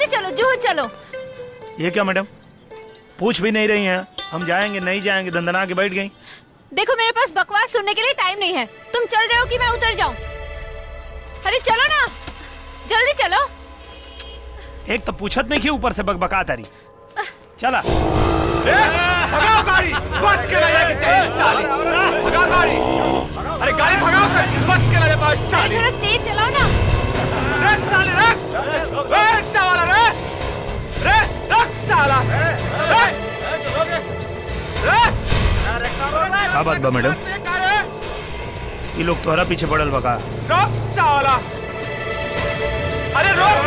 जल्दी चलो जूहू चलो। ये क्या मैडम, पूछ भी नहीं रही हैं? हम जाएंगे नहीं जाएंगे दंदना के बैठ गई। देखो मेरे पास बकवास सुनने के लिए टाइम नहीं है। तुम चल रहे हो कि मैं उतर जाऊं? अरे चलो ना, जल्दी चलो। एक तो पूछत नहीं कि ऊपर से बकबका तारी। चला भगाओ गाड़ी, बच के ले जाके चाहिए साली। भगाओ गाड़ी, अरे गाड़ी भगाओ से, बच के ले जा पास साली। थोड़ा तेज चलाओ ना। रे साली रे, रिक्शा वाला रे, रे रख साला, रे क्या बात बा मैडम? ये लोग तोहरा पीछे पड़ल बका। रोक साला, अरे रोक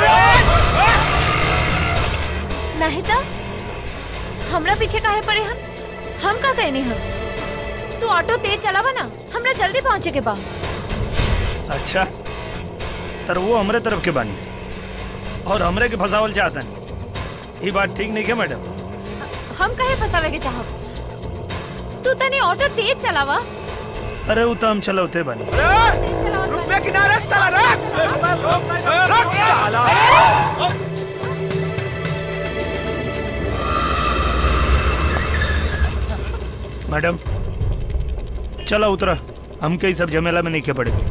नहीं तो हमरा पीछे काहे पड़े हम का कहने हम? तू ऑटो तेज चलावा ना, हमरा जल्दी पहुंचे के बा। अच्छा, तर वो हमरे तरफ के बानी और हमरे के फसावल चाहता नहीं। ये बात ठीक नहीं है मैडम। हम काहे फसावे के चाहब? तू तनी ऑटो तेज चलावा। अरे वो तो हम चलौते बानी। रुक बे किनारे साला, रख साला। मैडम चला उतरा, हम कई सब झमेला में नहीं के पड़ेंगे।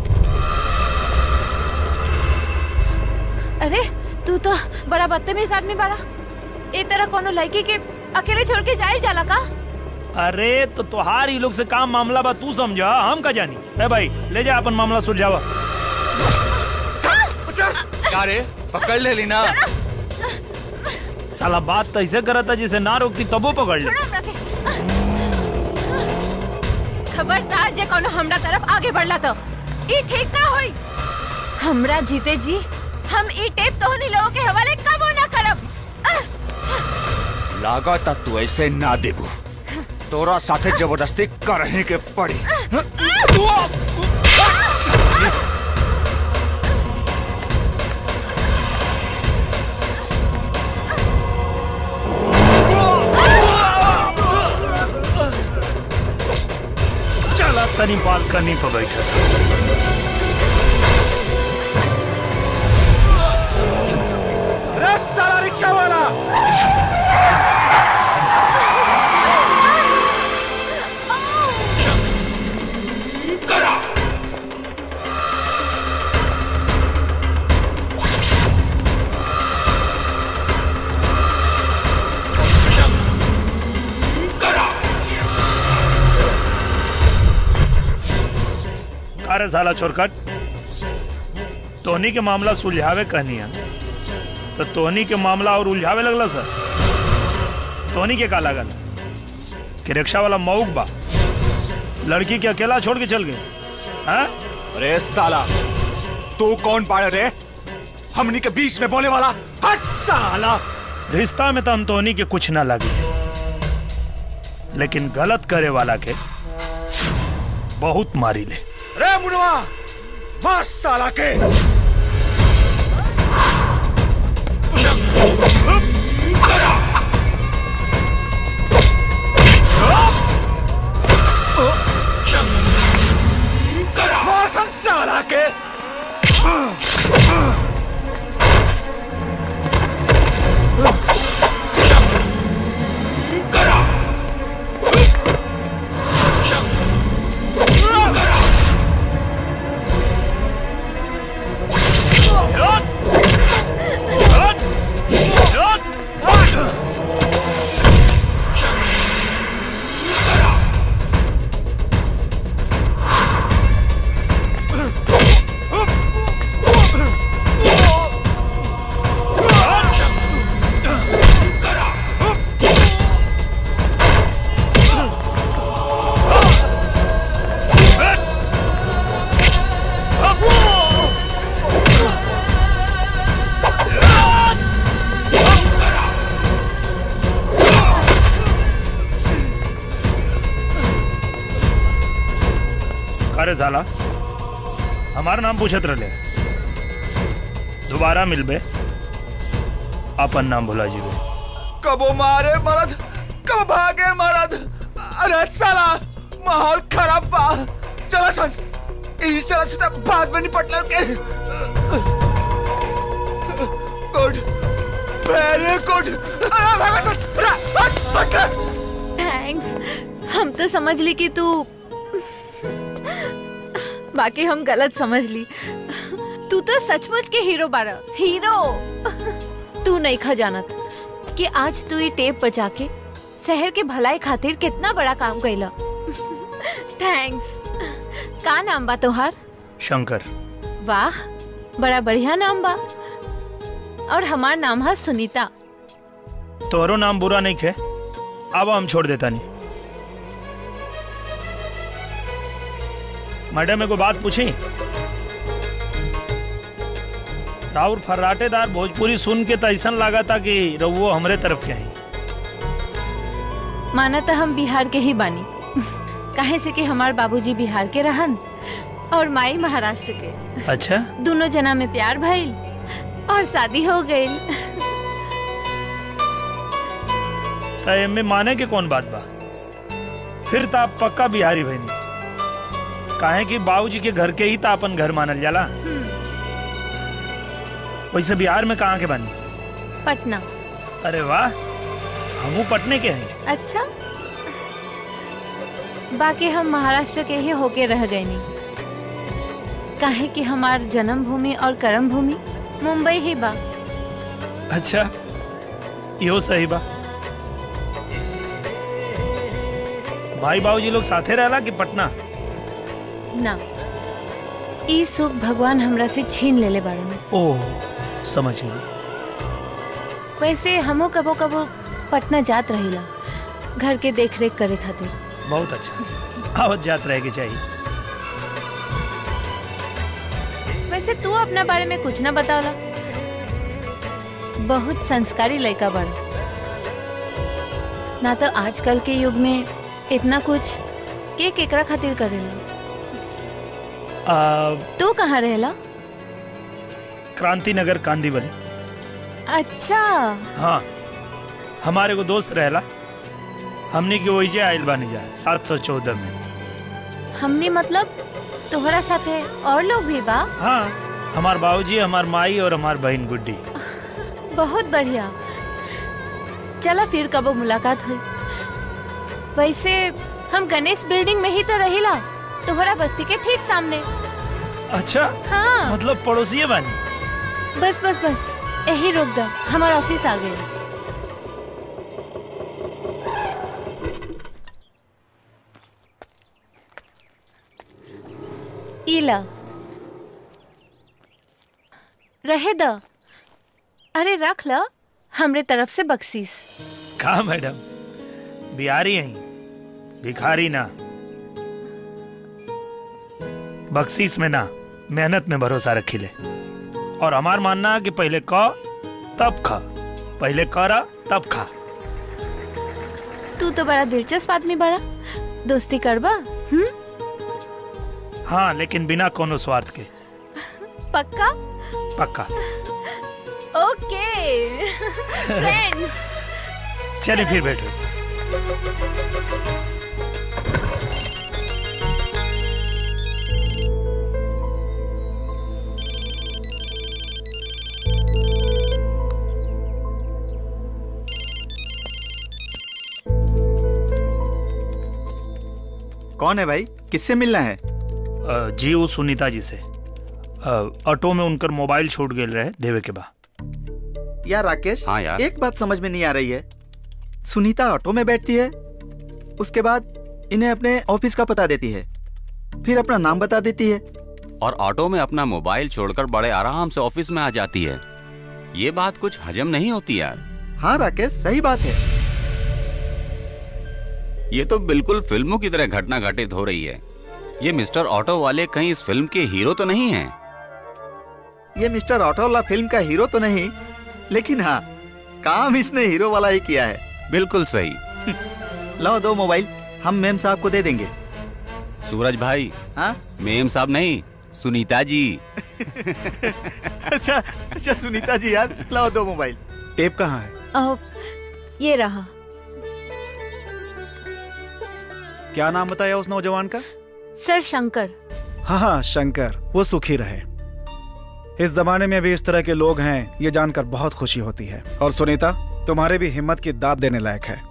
अरे तू तो बड़ा बदतमीज आदमी बाड़ा। ए तरह कोनो लड़की के अकेले छोड़ के जाए जाला का? अरे तो तोहार ही लोग से काम मामला बा, तू समझा, हम का जानी। ए भाई ले जा अपन मामला सुलझावा। क्या रे, पकड़ ले ली ना। साला बात तो ऐसे करता जिसे ना रोकती तबो पकड़ ले। खबरदार जे कोनो हमरा तरफ आगे बढ़ला तो ई ठीक ना होई। हमरा जीते जी हम ई टेप तोहनी लोगों के हवाले कबो ना करब। लागत तू ऐसे ना देबू, तोरा साथे जबरदस्ती करही के पड़ी। चला तनी बालकनी पर बैठा। अरे साला रिक्शा वाला, अरे साला चोरकट, तोहनी के मामला सुलझावे कहनी है तो तोहनी के मामला और उलझावे लगला सर। तोहनी के का लागल कि रिक्शा वाला मऊक बा, लड़की के अकेला छोड़ के चल गए? हाँ? अरे साला तू कौन पाड़े रे, हमनी के बीच में बोले वाला? हट साला। रिश्ता में तो हम तोहनी के कुछ ना लगे, लेकिन गलत करे वाला के बहुत मारी ले। रे मुनवा, मार साला के। मार साला के। अरे साला हमारा नाम पूछत रहे, दोबारा मिलबे अपन नाम भुला जीबे। कबो मारे मरद, कब भागे मरद। अरे साला माहौल खराब बा, चला सन इस तरह से बाद में निपट लेंगे। Good very good. थैंक्स। हम तो समझ ली कि तू, बाकी हम गलत समझ ली। तू तो सचमुच के हीरो बारा, हीरो। तू नहीं खजानत कि आज तू ये टेप बचा के शहर के भलाई खातिर कितना बड़ा काम कैला। थैंक्स। का नाम बा तोहार? शंकर। वाह, बड़ा बढ़िया नाम बा। और हमार नाम है सुनीता। तोहरो नाम बुरा नहीं खे, अब हम छोड़ देता नहीं। मैडम एगो बात पूछी? राउर फर्राटेदार भोजपुरी सुन के तो ऐसा लगा था कि रउओ हमरे तरफ के हैं। माना तो हम बिहार के ही बानी। काहे से कि हमार बाबूजी बिहार के रहन और माई महाराष्ट्र के। अच्छा, दोनों जना में प्यार भइल और शादी हो गई। तो एमे माने के कौन बात बा? फिर तो आप पक्का बिहारी भईनी। काहे कि बाबूजी के घर के ही तो अपन घर मानल जाला। वैसे बिहार में कहाँ के बानी? पटना। अरे वाह, हमू पटने के हैं। अच्छा, बाकी हम महाराष्ट्र के ही होके रह गए नहीं। काहे कि हमार जन्म भूमि और कर्म भूमि मुंबई ही बा। अच्छा, यो सही बा। भाई बाबूजी लोग साथे रहला कि पटना? ना, ई सुख भगवान हमरा से छीन लेले बारे में। ओह, समझ गई। वैसे हमो कबो कबो पटना जात रहिला घर के देख रेख करे खातिर। बहुत अच्छा, आवत जात रहे के चाहिए। वैसे तू अपना बारे में कुछ ना बतावला। बहुत संस्कारी लड़का बड़ा। ना तो आजकल के युग में इतना कुछ के केकरा खातिर करेला। तू कहाँ रहेला? क्रांति नगर कांदीवली। अच्छा। हाँ, हमारे को दोस्त रहला, हमने की वही आयल बानी जा 714 में। हमने मतलब तोहरा साथे और लोग भी बा? हाँ, हमार बाबूजी, हमार माई और हमार बहन गुड्डी। बहुत बढ़िया। चला फिर कबो मुलाकात हुई। वैसे हम गणेश बिल्डिंग में ही तो रहिला, तोहरा बस्ती के ठीक सामने। अच्छा, हाँ, मतलब पड़ोसी बानी। बस बस बस यही रोक दा, हमारा ऑफिस आ गया। इला रहे दा। अरे रख ला, हमरे तरफ से बख्शीश। कहा मैडम, बिहारी हैं, भिखारी ना। बख्शीश में ना, मेहनत में भरोसा रखिले। और हमार मानना है कि पहले क तब खा, पहले करा तब खा। तू तो बड़ा दिलचस्प आदमी बड़ा। दोस्ती करबा? हाँ, लेकिन बिना कोनो स्वार्थ के। पक्का? पक्का। ओके फ्रेंड्स। चलिए फिर बैठो। कौन है भाई? किससे मिलना है? जी वो सुनीता जी से। ऑटो में उनकर मोबाइल छूट गेल रहे देवे के बा। यार राकेश, हाँ यार। एक बात समझ में नहीं आ रही है। सुनीता ऑटो में बैठती है, उसके बाद इन्हें अपने ऑफिस का पता देती है, फिर अपना नाम बता देती है, और ऑटो में अपना मोबाइल छोड़कर बड़े आराम से ऑफिस में आ जाती है। ये बात कुछ हजम नहीं होती यार। हाँ राकेश, सही बात है। ये तो बिल्कुल फिल्मों की तरह घटना घटित हो रही है। ये मिस्टर ऑटो वाले कहीं इस फिल्म के हीरो तो नहीं हैं? ये मिस्टर ऑटो वाला फिल्म का हीरो तो नहीं, लेकिन हाँ, काम इसने हीरो वाला ही किया है। बिल्कुल सही। लो दो मोबाइल, हम मेम साहब को दे देंगे। सूरज भाई, हाँ? मेम साहब नहीं, सुनीता जी। अच्छा अच्छा सुनीता जी यार, लाओ दो मोबाइल। टेप कहाँ है? ये रहा। क्या नाम बताया उस नौजवान का? सर शंकर। हाँ हाँ, शंकर, वो सुखी रहे। इस जमाने में भी इस तरह के लोग हैं, ये जानकर बहुत खुशी होती है। और सुनीता, तुम्हारे भी हिम्मत की दाद देने लायक है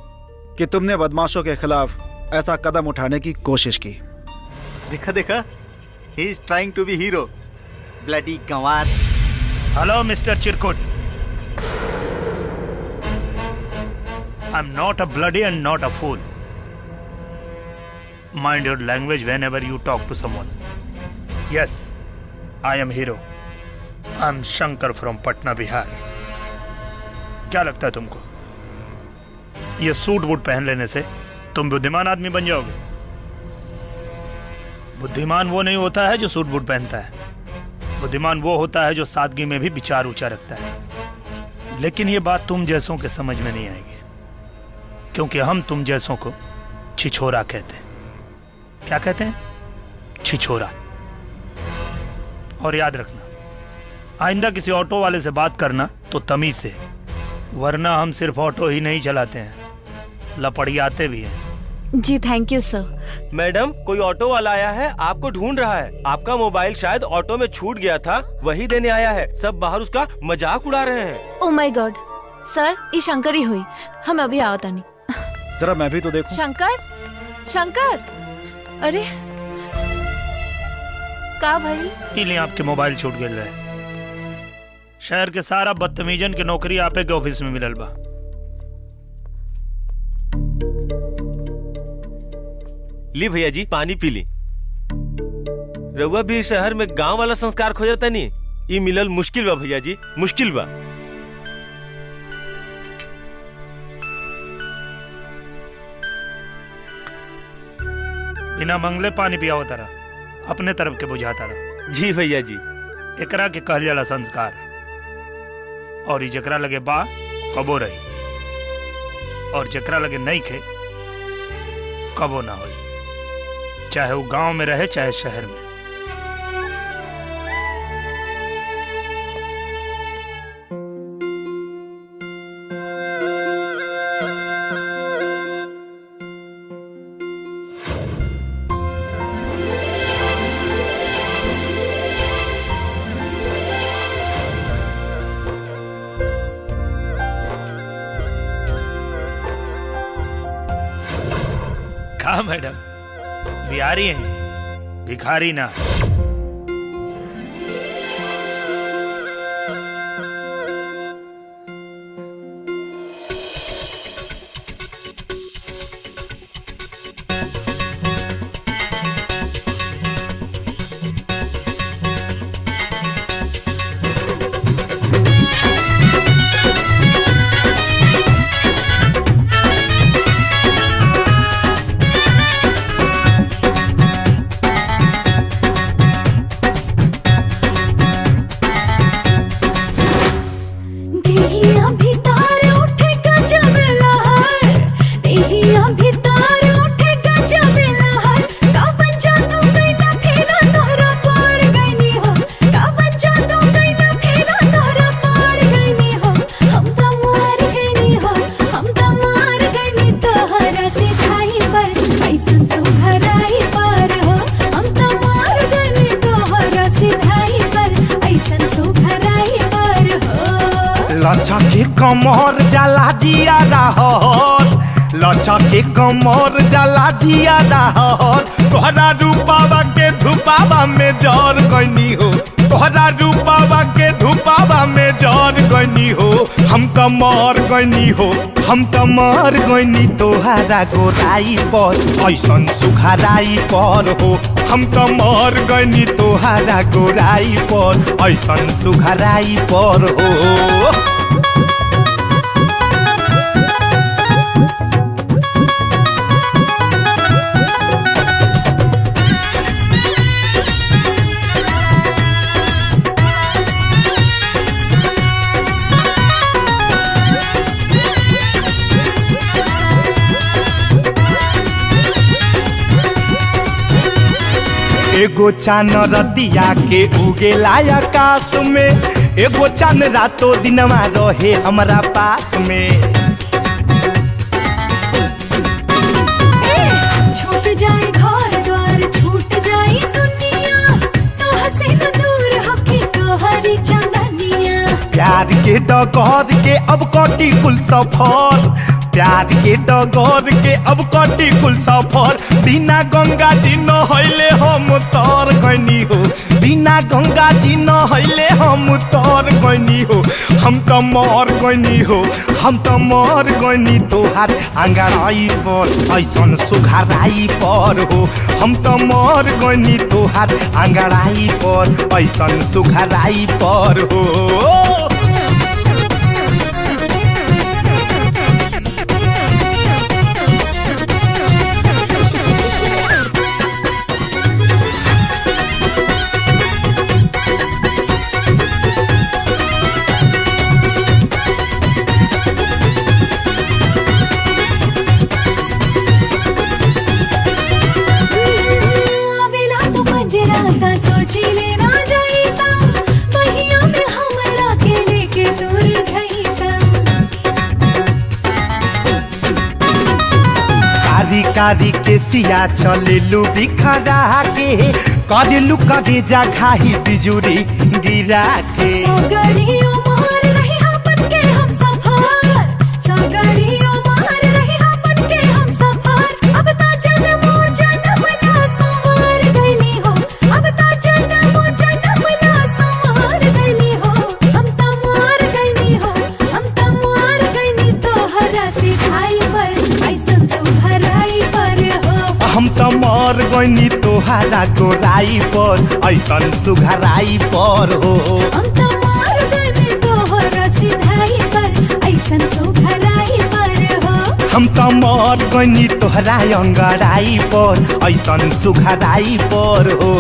कि तुमने बदमाशों के खिलाफ ऐसा कदम उठाने की कोशिश की। देखा देखा, he is trying to be hero. Bloody गंवार। हेलो मिस्टर चिरकुट, I am not a bloody and not a fool. Mind your language whenever you talk to someone. Yes, I am hero. I am Shankar from Patna, Bihar. क्या लगता है तुमको ये suit boot पहन लेने से तुम बुद्धिमान आदमी बन जाओगे? बुद्धिमान वो नहीं होता है जो सूट बूट पहनता है। बुद्धिमान वो होता है जो सादगी में भी विचार ऊंचा रखता है। लेकिन ये बात तुम जैसों के समझ में नहीं आएगी, क्योंकि हम तुम जैसों को छिछोरा कहते हैं। क्या कहते हैं? छिछोरा। और याद रखना, आइंदा किसी ऑटो वाले से बात करना तो तमीज से, वरना हम सिर्फ ऑटो ही नहीं चलाते हैं, लपड़ियाते भी हैं। जी थैंक यू सर। मैडम, कोई ऑटो वाला आया है, आपको ढूंढ रहा है। आपका मोबाइल शायद ऑटो में छूट गया था, वही देने आया है। सब बाहर उसका मजाक उड़ा रहे हैं। ओ माय गॉड सर, ये शंकर ही हुई। हम अभी आओ तानी। जरा मैं भी तो देखूं। शंकर, शंकर, अरे का भाई? इसीलिए आपके मोबाइल छूट गए रहे। शहर के सारा बदतमीजन के नौकरी आपे के ऑफिस में मिलल बा। ली भैया जी, पानी पी ली। रउआ भी शहर में गांव वाला संस्कार खोजता नहीं, ये मिलल मुश्किल बा भैया जी, मुश्किल बा। बिना मंगले पानी पियाओ तारा, अपने तरफ के बुझाता रहा। जी भैया जी। एकरा के कहल जाला संस्कार। और ई जकरा लगे बा कबो रही, और जकरा लगे नहीं खे कबो ना होई, चाहे वो गांव में रहे चाहे शहर में। कहा मैडम, बिहारी हैं, भिखारी ना। लचा के कमर जला जिया रहर, लचा के कमर जला जिया रहर। तोहरा रूपावा के धुपावा में जर गईनी हो, तोहरा रूपावा के धुपावा में जर गईनी हो। हम त मर गईनी हो, हम त मर गईनी तोहरा गोराई पर, ऐसन सुघराई पर हो। हम त मर गईनी तोहरा गोराई पर, ऐसन सुघराई पर हो। एगो चान रतिया के उगेला आकाश में, एगो चान रातों दिनवा रहे हमरा पास में। छूट जाए घर द्वार, छूट जाए दुनिया, तो हसे न दूर होके तोहरी के डगर के अब कटी कुल सफर, प्यार के डगर के अब कटी कुल सफर। बिना गंगा जी न होइले हम तर गनी हो, बिना गंगा जी न होइले हम तर गनी हो। हम तो मर गनी हो, हम तो मर गनी तोहार आंगराई पर ऐसन सुघराई पर हो। हम तो मर गनी तोहार आंगराई पर ऐसन सुघराई पर हो। आवेला तो पंजरा सोची लेना जाईता, पहिया में हमरा के लेके दूर जाईता। कारी कारी के सिया चलेलू बिखरा के, करेलू करे जा घाही बिजुरी गिरा के। सगरियो मार रही हापन के हम सफर, सगरियो मार रही हापन के हम सफर। अब ता जन्मो जन्म ला संवार गईली हो, अब ता जन्मो जन्म ला संवार गईली हो। हम ता मार गईली हो, हम ता मार गईली तोहरा सिखाई पर ऐसन सुघराई पर हो। हम तो मर गनी तोहारा गोराई पर ऐसन सुघराई पर हो। हम तो मार गईली तोहरा सिधाई पर ऐसन सुघराई पर हो। हम तो मर गनी तोहरा अंगड़ाई पर ऐसन सुघराई पर हो।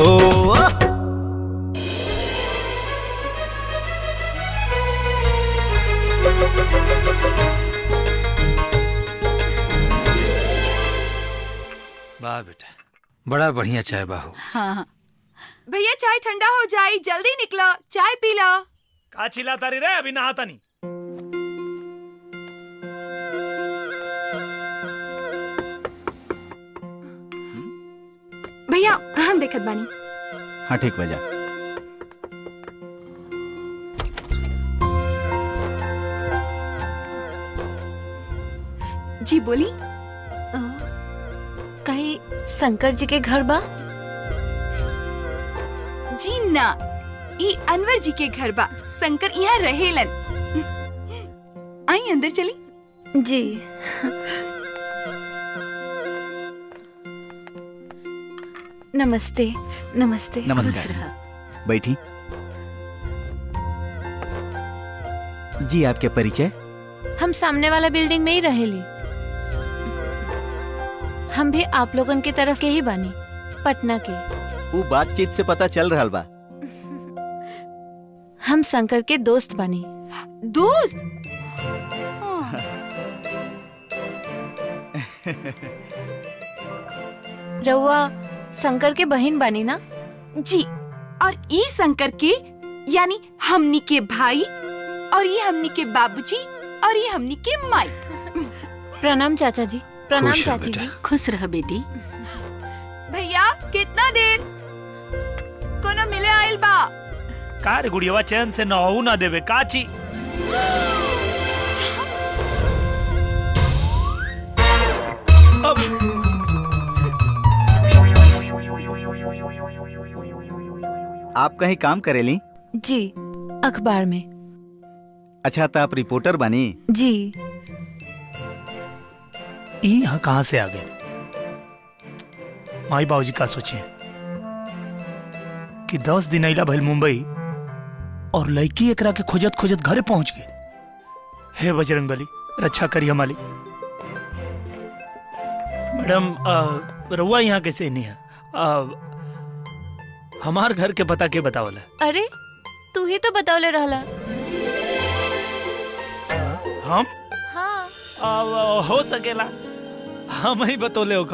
वाह बेटा, बड़ा बढ़िया चाय बाहू। हाँ भैया चाय ठंडा हो जाए, जल्दी निकलो, चाय पी लो। का चिल्लाता रही रे, अभी नहाता नहीं। भैया हम देखत बानी। हाँ ठीक बजा। जी बोली। कहीं शंकर जी के घर बा? जी ना, ई अनवर जी के घर बा, शंकर यहाँ रहेलन। आई अंदर चली। जी। नमस्ते नमस्ते। नमस्कार, बैठी। जी आपके परिचय? हम सामने वाला बिल्डिंग में ही रहेली। हम भी आप लोगन के तरफ के ही बानी, पटना के। वो बातचीत से पता चल रहा बा। हम शंकर के दोस्त बानी। दोस्त? रउआ शंकर के बहन बानी ना? जी, और ई शंकर के यानी हमनी के भाई, और ये हमनी के बाबूजी, और ये हमनी के माई। प्रणाम चाचा जी। प्रणाम खुश रह चाची बेटा। जी। खुश रह बेटी। भैया कितना देर? कोनो मिले आइल बा? का रे गुड़ियावा, चैन से नहू ना देवे काची। आप कहीं काम करेली? जी, अखबार में। अच्छा, तो आप रिपोर्टर बनी? जी। यहाँ कहाँ से आ गए? माई बाबूजी का सोचे कि 10 दिन अइला भइल मुंबई और लड़की एकरा के खोजत खोजत घरे पहुंच गए। हे बजरंगबली, रक्षा करी हमारी। मैडम, रउआ यहाँ कैसे नहीं है? हमार घर के पता के बतावला? अरे तू ही तो बतौले रहला। हम? हाँ। हो सकेला हम ही बतौले हो।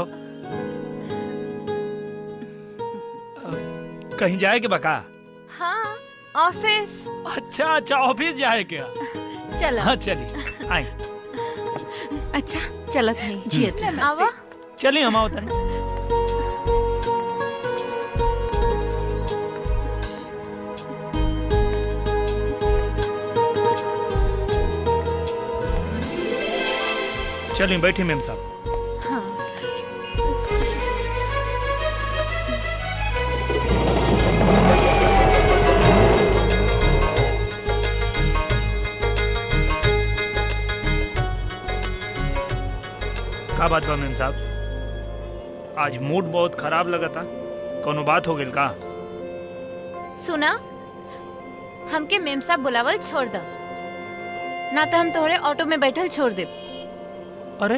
कहीं जाए के बका? हाँ, ऑफिस। अच्छा अच्छा, ऑफिस जाए क्या? चलो। हाँ चलिए, आए। अच्छा चलत नहीं जी आवा। चलिए हम आओ तनी। चलिए बैठी मेम साहब। हाँ। का बात बा मेम साहब? आज मूड बहुत खराब लगा था, कोनो बात हो गई का? सुना, हमके मेम साहब बुलावल छोड़ द, ना तो हम तोहरे ऑटो में बैठल छोड़ दे। अरे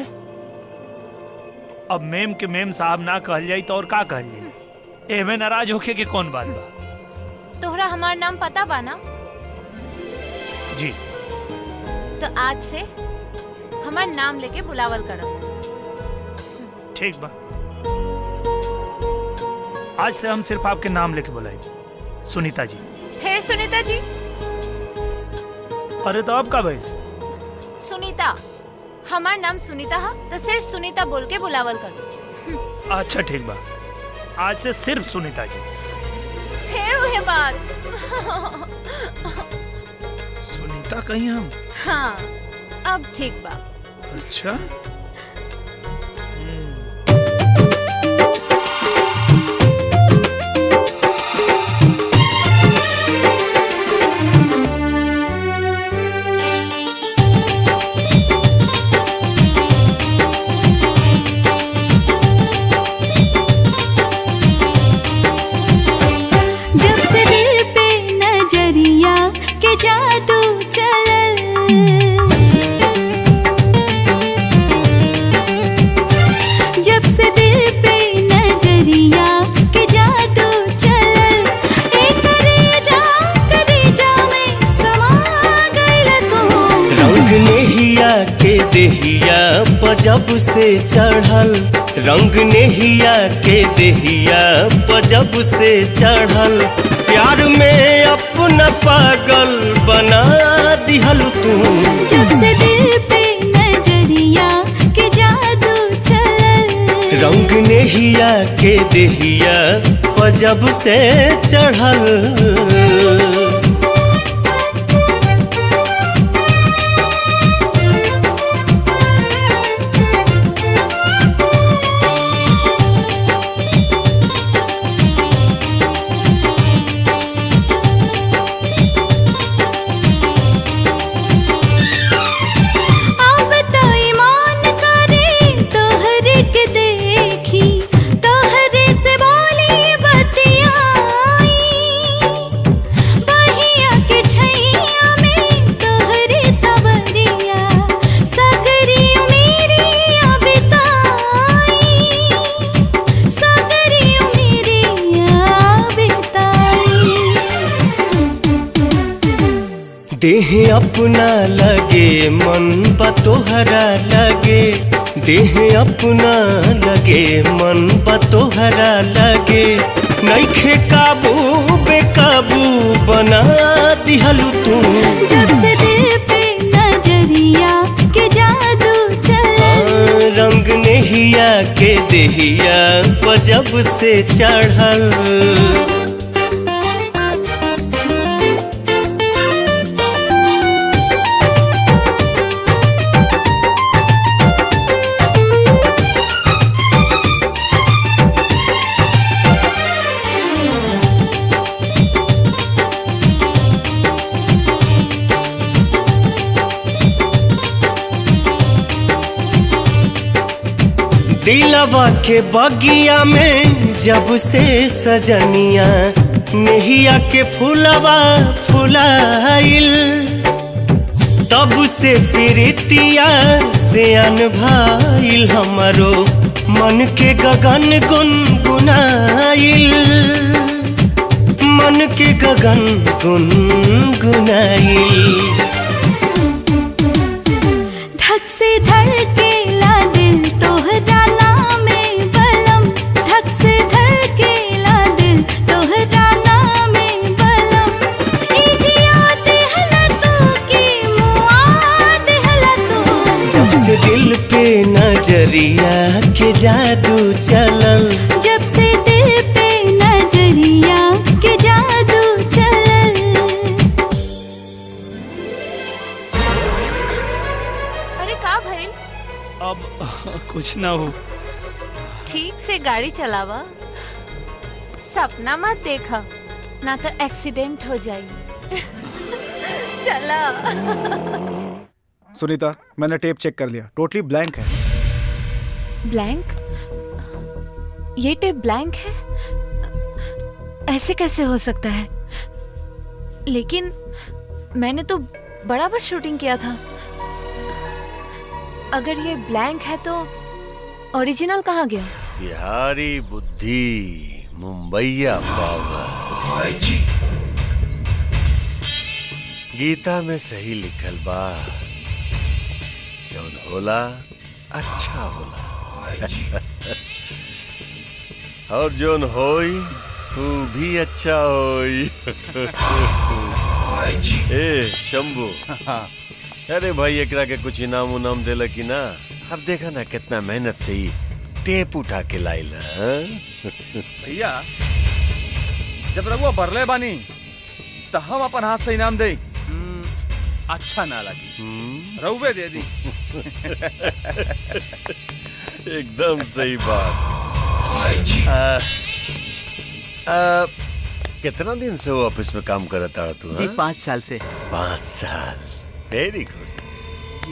अब मेम के मेम साहब ना कहल जाई तो और का कहल जाई? एमे नाराज होके के कौन बात बा? तोहरा हमार नाम पता बा ना? जी। तो आज से हमार नाम लेके बुलावल करो। ठीक बा, आज से हम सिर्फ आपके नाम लेके बुलाए, सुनीता जी। फिर सुनीता जी? अरे तो अब का भाई? सुनीता, हमार नाम सुनीता है तो सिर्फ सुनीता बोल के बुलावल करो। अच्छा ठीक बा, आज से सिर्फ सुनीता जी। फिर वही बात। सुनीता कहीं हम? हाँ, अब ठीक बा। अच्छा। जब से दिल पे नजरिया के जादू चलल, जब से दिल पे नजरिया के जादू चलल, एक करेजा में समा गइल तू। रंग नेहिया के देहिया पजब से चढ़ल, रंग नेहिया के देहिया पजब से चढ़ल, प्यार में अपना पागल बना दिहल तू। जब से दिल पे नजरिया के जादू चलल, रंग नेहिया के देहिया पजब से चढ़ल। अब तो ईमान करे तोहरे के देखी, तोहरे से बोली बतियाई, बहिया के छैया में तोहरे सवरिया, सगरी मेरी बिताई, सगरी मेरी बिताई। देह अपना लगे मन बा तोहरा लगे, देह अपना लगे मन बा तोहरा लगे, नइखे काबू बेकाबू बना दिहलू तू। जब से दिल पे नजरिया के जादू चलल, रंग नेहिया के देहिया पजब से चढ़ल। दिलवा के बगिया में जब से सजनिया नेहिया के फूलवा फुलाइल, तब से प्रीतिया से अनभाइल, हमारो मन के गगन गुनगुनाइल, मन के गगन गुनगुनाइल। धक से धड़केला दिल तोहरा नामे बलम, धक से धड़केला दिल तोहरा नामे बलम, इजिया देहला तू की मुआ देहला तू। जब से दिल पे नजरिया के जादू चलल, जब से दिल पे नजरिया के जादू चलल। अरे का भइल? अब कुछ ना हो। ठीक से गाड़ी चलावा, सपना मत देखा, ना तो एक्सीडेंट हो जाएगी। चला। सुनीता, मैंने टेप चेक कर लिया, टोटली ब्लैंक है। ब्लैंक? ये टेप ब्लैंक है? ऐसे कैसे हो सकता है? लेकिन मैंने तो बराबर शूटिंग किया था। अगर ये ब्लैंक है तो ओरिजिनल कहाँ गया? बिहारी बुद्धि, मुंबईया पावर। गीता में सही लिखल बा, जौन होला अच्छा होला। और जोन होई तू भी अच्छा होई। ए शंभू, अरे भाई एकरा के कुछ इनाम उनाम देला कि ना? अब देखा ना कितना मेहनत से ही टेप उठा के लाइला। भैया, जब रघुआ बरले बानी तो हम अपन हाथ से इनाम दे। अच्छा ना लगी, रघुवे दे दी। एकदम सही बात। कितना दिन से वो ऑफिस में काम करता है तू? जी 5 साल से। 5 साल, वेरी गुड।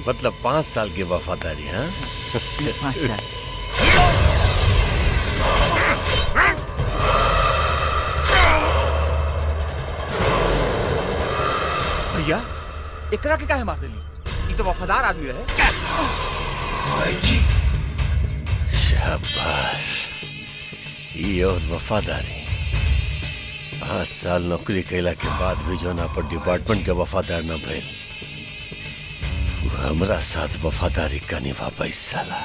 मतलब 5 साल की वफादारी। हाँ 5 साल। भैया, एकरा के काहे मार देली? ये तो वफादार आदमी रहे। शाबाश, ये और वफादारी। 5 साल नौकरी कैला के बाद भी जो ना पर डिपार्टमेंट के वफादार न भइल, वो हमरा साथ वफादारी का निभा पाई साला।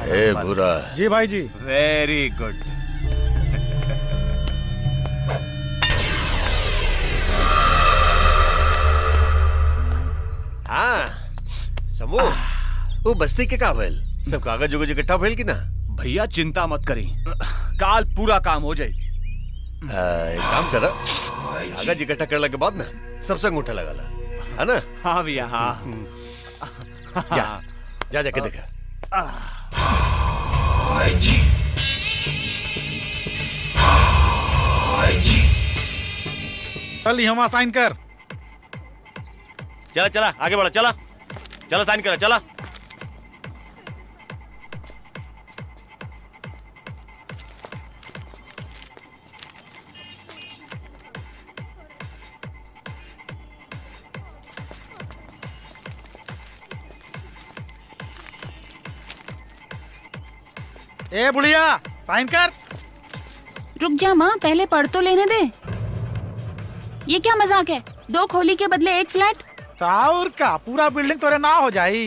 ए बुरा। जी भाई जी। Very good. हाँ समूह, वो बस्ती के का भइल? सब कागज उगज इकट्ठा भइल कि ना? भैया चिंता मत करी, काल पूरा काम हो जाए। एक काम कर, कागज इकट्ठा करने के बाद ना सबसे अंगूठा लगा ला, है ना? हाँ भैया, हाँ। जा जा जाके देखा। चल यहाँ साइन कर। चला चला आगे बढ़ा, चला चला साइन करा, चला। ए बुढ़िया, साइन कर। रुक जा माँ, पहले पढ़ तो लेने दे। ये क्या मजाक है? 2 खोली के बदले 1 फ्लैट। और का पूरा बिल्डिंग तोरे ना हो जाई।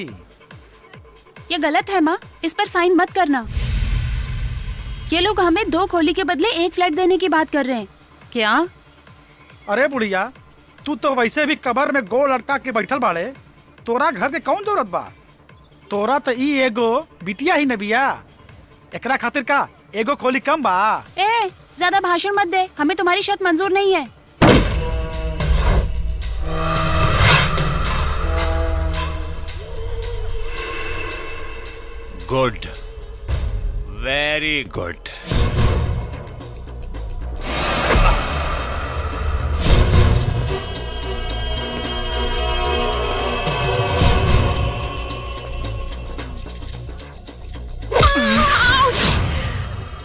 ये गलत है माँ, इस पर साइन मत करना। ये लोग हमें 2 खोली के बदले 1 फ्लैट देने की बात कर रहे हैं क्या? अरे बुढ़िया, तू तो वैसे भी कबर में गोल लटका के बैठल बाड़े, तोरा घर के कौन जरूरत बा? तोरा तो ई एगो बिटिया ही न बिया, एकरा खातिर का एगो खोली कम बा? ए, ज्यादा भाषण मत दे, हमें तुम्हारी शर्त मंजूर नहीं है। Good, very good.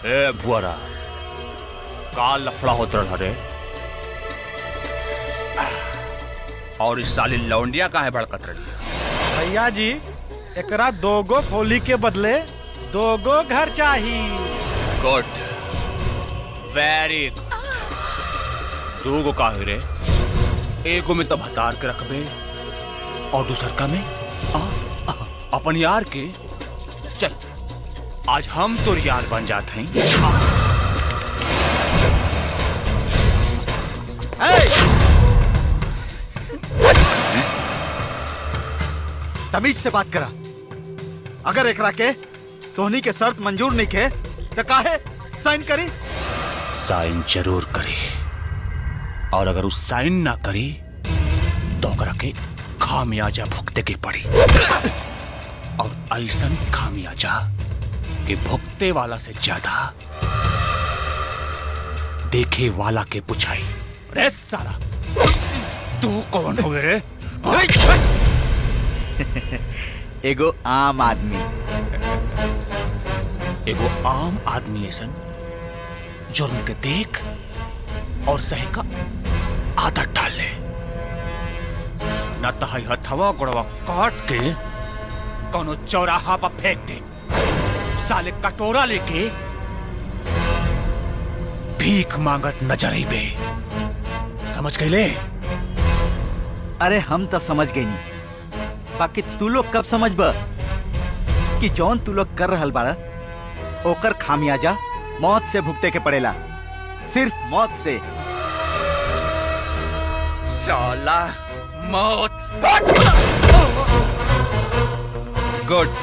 ए बुआरा, काल लफड़ा होता रहा रे। और इस साली लौंडिया काहे भड़कत रही? भैया जी, एकरा 2 खोली के बदले 2 घर चाहिए। Good, very good. 2 काहे रे? एगो में तब हतार के रखबे और दूसर का में अपन यार के। चल, आज हम तो यार बन जाते हैं। तमीज से बात करा। अगर एकरा के तोहनी के शर्त मंजूर नहीं के तो काहे साइन करी? साइन जरूर करी, और अगर उस साइन ना करी तो ओकरा के खामियाजा भुगते के पड़ी और ऐसन खामियाजा कि भुगते वाला से ज्यादा देखे वाला के पुछाई। रे साला तू कौन हो रे? एगो आम आदमी। एगो आम आदमी ऐसन जुर्म के देख और सही का आदत डाल ले, न तहाई हथवा गोड़वा काट के कोनो चौराहा पर फेंक दे। साले कटोरा लेके भीख मांगत नजर आई बे। समझ गई ले? अरे हम तो समझ गई नहीं, बाकी तू लोग कब समझ बा कि जौन तू लोग कर रहल बाड़ा ओकर खामियाजा मौत से भुगते के पड़ेला, सिर्फ मौत से। साला मौत। Good,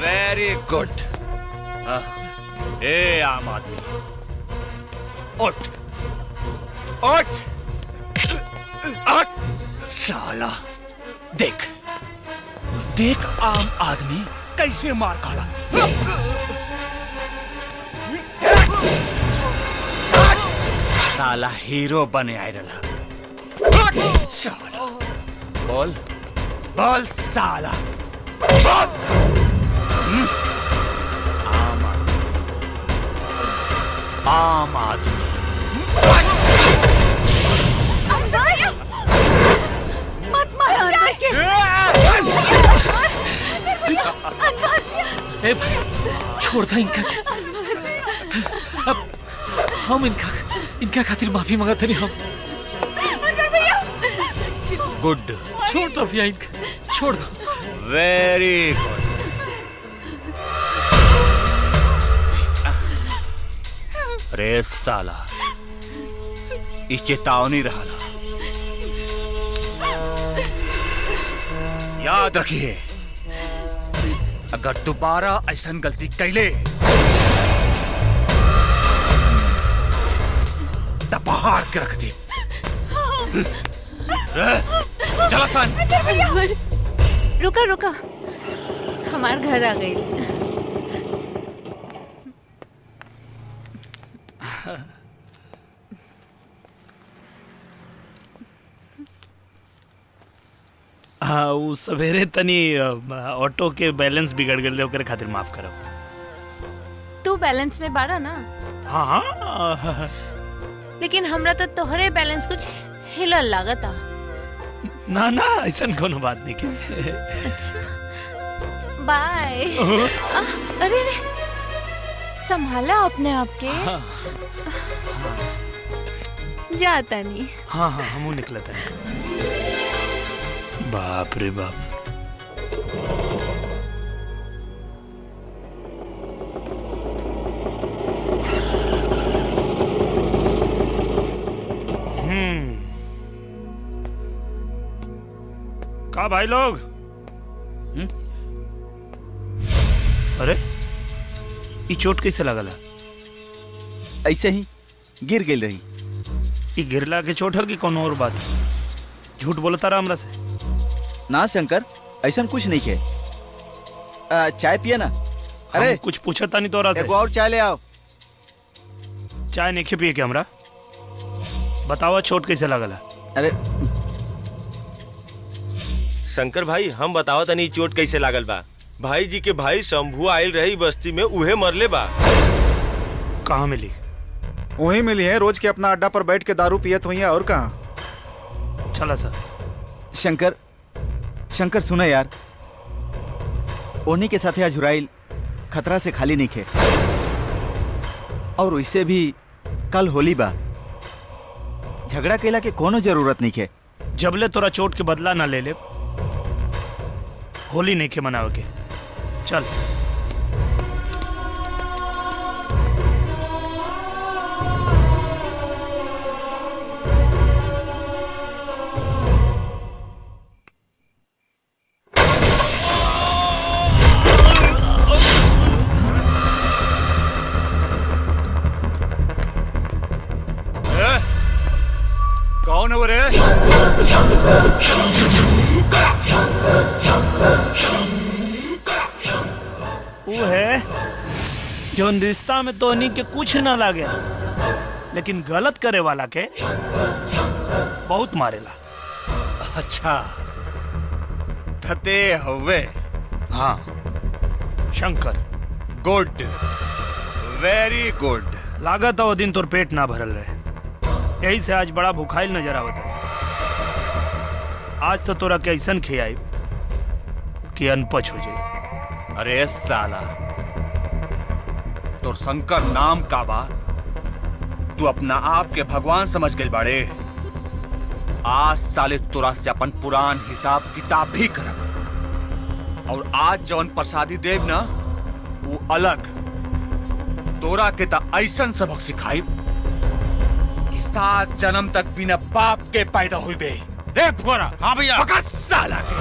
very good. ए आम आदमी, उठ उठ उठ। साला देख देख आम आदमी कैसे मार खाला। साला हीरो बने आए रहा। साला बोल बोल साला बोल। आम आदमी मत मार जाके। ए, छोड़ था इनका। अब हम इनका खातिर माफी मांगत नहीं हम। गुड, छोड़ दो भैया इनका, छोड़ दो। Very good. रे साला ई चेतावनी रहला, याद रखिए अगर दोबारा ऐसन गलती कैले तो पहाड़ के रख दे। चला सन। रुका रुका, हमार घर आ गई। हाँ, वो सवेरे तनी ऑटो के बैलेंस बिगड़ गए, ओकरे खातिर माफ करो। तू बैलेंस में बाड़ा ना, हाँ हाँ, लेकिन हमरा तो तोहरे बैलेंस कुछ हिलल लागता। ना ना ऐसा कोनो बात नहीं के। बाय। अरे रे, संभाला अपने आप के। जाता नहीं। हाँ हाँ, हमू निकलता है। बाप रे बाप। का भाई लोग? अरे ये चोट कैसे लगल? ऐसे ही गिर गई रही। ये गिरला के चोट है कि कोनो और बात? झूठ बोलता रहा हमरा से। ना शंकर, ऐसा कुछ नहीं के। चाय पिए ना। अरे कुछ पूछा था नहीं तोरा से। एगो और चाय ले आओ। चाय नहीं पिए के हमरा? बताओ चोट कैसे लगल? अरे शंकर भाई, हम बताओ तनी चोट कैसे लागल बा। भाई जी के भाई शंभू आयल रही बस्ती में, उहे मरले बा। कहाँ मिली? वही मिली है, रोज के अपना अड्डा पर बैठ के दारू पियत हुई है, और कहाँ। चला सर। शंकर सुना यार, ओनी के साथे अजुराइल खतरा से खाली नहीं खे, और वैसे भी कल होली बा, झगड़ा केला के कोनो जरूरत नहीं खे। जबले तोरा चोट के बदला ना ले ले, होली नहीं के मनावे के। चल। कौन है वो रे? जौन रिश्ता में तोहनी के कुछ न लागे, लेकिन गलत करे वाला के बहुत मारेला। अच्छा थते हुए। हाँ शंकर। Good, very good. लागत है वो दिन तोर पेट ना भरल रहे, यही से आज बड़ा भूखाइल नजर आवत है। आज तो तोरा के ऐसन खियाई कि अनपच हो जाए। अरे साला, तोर शंकर नाम का बा? तू अपना आप के भगवान समझ गए बाड़े। आज साले तोरा से अपन पुरान हिसाब किताब भी करब, और आज जौन प्रसादी देव ना वो अलग। तोरा के ता ऐसन सबक सिखाई कि 7 जन्म तक बिना बाप के पैदा हुई बे। रे फुरा। हाँ भैया। पकड़ साला के।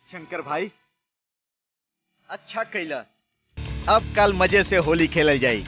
शंकर भाई अच्छा कैला। अब कल मजे से होली खेलल जाई।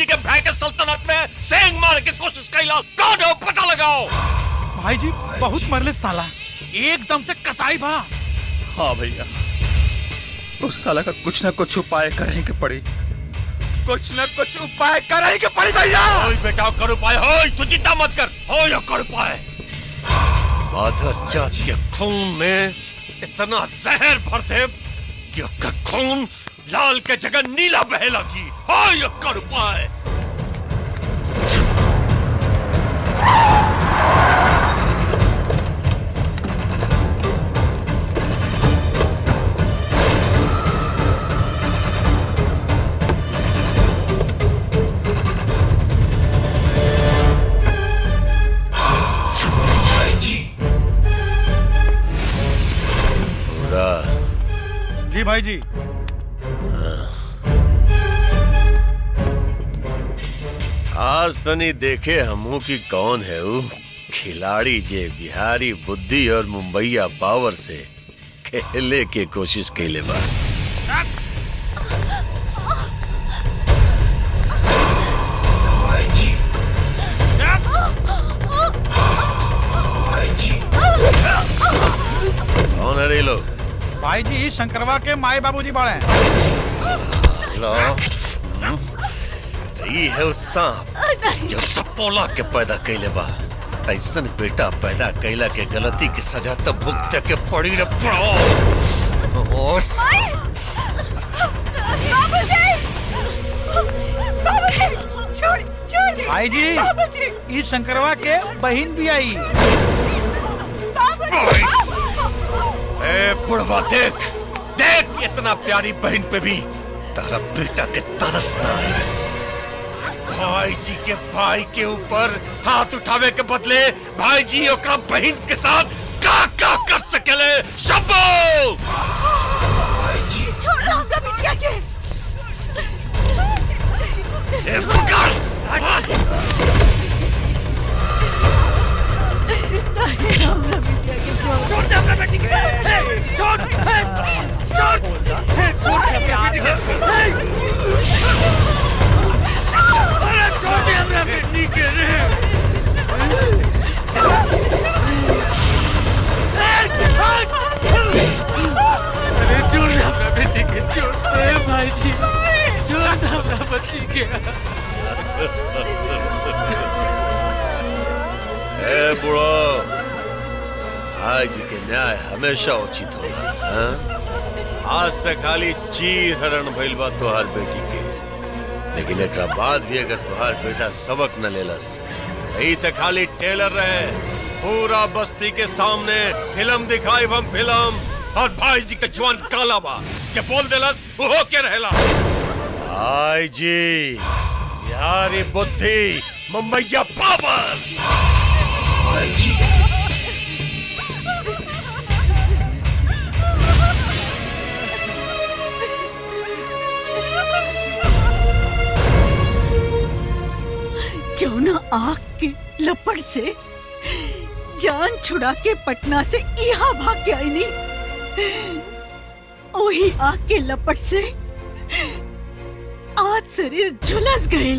जी के भाई के सल्तनत में सेंग मार के कोशिश कैला। कौन हो पता लगाओ। भाई जी बहुत मरले साला, एकदम से कसाई बा। हाँ भैया, उस साला का कुछ न कुछ उपाय करें के पड़ी, कुछ न कुछ उपाय करें के पड़ी भैया। ओए बेटा कर उपाय हो, तू चिंता मत कर, हो या कर उपाय। माधर जात के खून में इतना जहर भर दे कि उसका खून लाल के जगह नीला बहे लगी। हो या कर उपाय। जी भाई जी। आज तनी देखे हमू की कौन है वो खिलाड़ी जे बिहारी बुद्धि और मुंबईया पावर से खेले के कोशिश कैले बा। कौन है रे लोग? भाई जी शंकरवा के माए बाबूजी बड़े हैं। ये है उस सांप जो सपोला के पैदा कैले बा। ऐसन बेटा पैदा कैला के गलती की सजा तब भुगते के पड़ी रे प्रो। भाई जी ये शंकरवा के बहन भी आई। ए बुढ़वा देख देख, इतना प्यारी बहन पे भी तारा बेटा के तरस ना है। भाई जी के भाई के ऊपर हाथ उठावे के बदले भाई जी ओकरा बहन के साथ का कर सकेले। शंभू छोड़ दो हमका बिटिया के। ए पकड़। छोड़ दे अपना बेटी के। छोड़ छोड़ छोड़ छोड़ दे अपना बेटी के। अरे छोड़ दे अपना बेटी के, छोड़ दे भाई जी, छोड़ दे अपना बच्ची के। ए बुढ़ो, आज के न्याय हमेशा उचित होगा। हाँ? आज तक खाली चीर हरण भइल बा तुहार बेटी के, लेकिन एक बाद भी अगर तुहार बेटा सबक न लेलस, यही तक खाली टेलर रहे। पूरा बस्ती के सामने फिल्म दिखाई हम फिल्म, और भाई जी के जवान काला बा के बोल देलस वो के रहेला। भाई जी बिहारी बुद्धि मुंबईया पावर। भाई जी जौना आग के लपट से जान छुड़ा के पटना से यहाँ भाग के आई नहीं, वही आग के लपट से आज शरीर झुलस गए।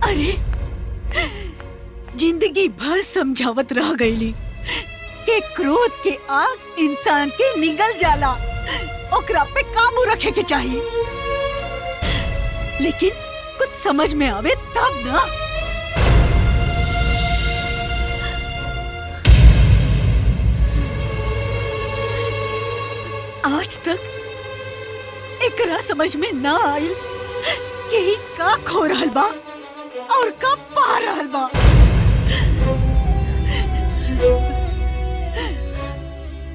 अरे जिंदगी भर समझावत रह गईली के क्रोध के आग इंसान के निगल जाला, ओकरा पे काबू रखे के चाहिए। लेकिन कुछ समझ में आवे तब ना। आज तक एकरा समझ में ना आइल कि ही का खो रहल बा और का पा रहल बा।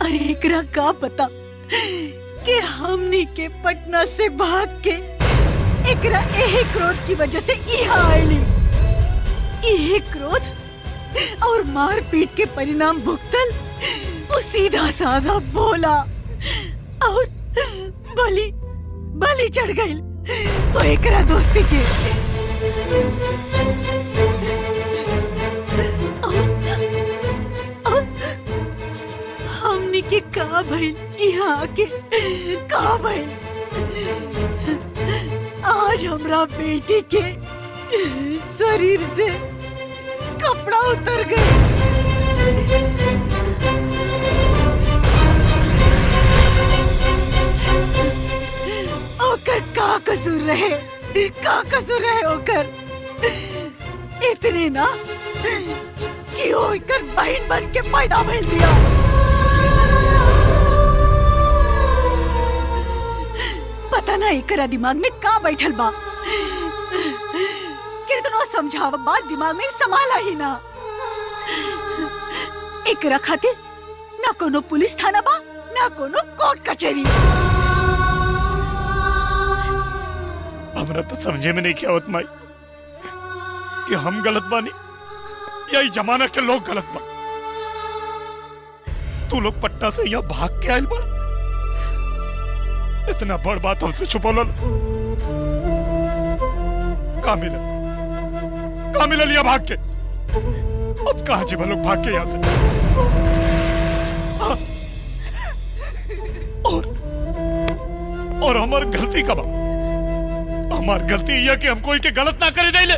अरे एकरा का पता कि हमनी के पटना से भाग के एकरा यही क्रोध की वजह से यहाँ आयली। यही क्रोध और मारपीट के परिणाम भुगतल वो सीधा साधा बोला और बलि चढ़ गई वो एकरा दोस्ती के। और हमनी के का भइल यहाँ आके का भइल आज हमरा बेटी के शरीर से कपड़ा उतर गए। ओकर का कसूर रहे, का कसूर रहे ओकर? इतने ना कि वो एकर बहन बन के पैदा भइल दिया। पता ना एकरा दिमाग में का बैठल बा, कितनो समझाव बात दिमाग में समाला ही ना। एकरा खातिर ना कोनो पुलिस थाना बा, ना कोनो कोर्ट कचहरी। हमरा तो समझे में नहीं क्या होत माई कि हम गलत बानी या इस जमाना के लोग गलत बा। तू लोग पटना से यहाँ भाग के आयल बा, इतना बड़ बात हमसे छुपौल का मिला लिया भाग के। अब कहाँ जीवा लोग भाग के यहाँ से? हाँ? और हमार गलती का बा? हमार गलती यह कि हम कोई के गलत ना करे दे ले,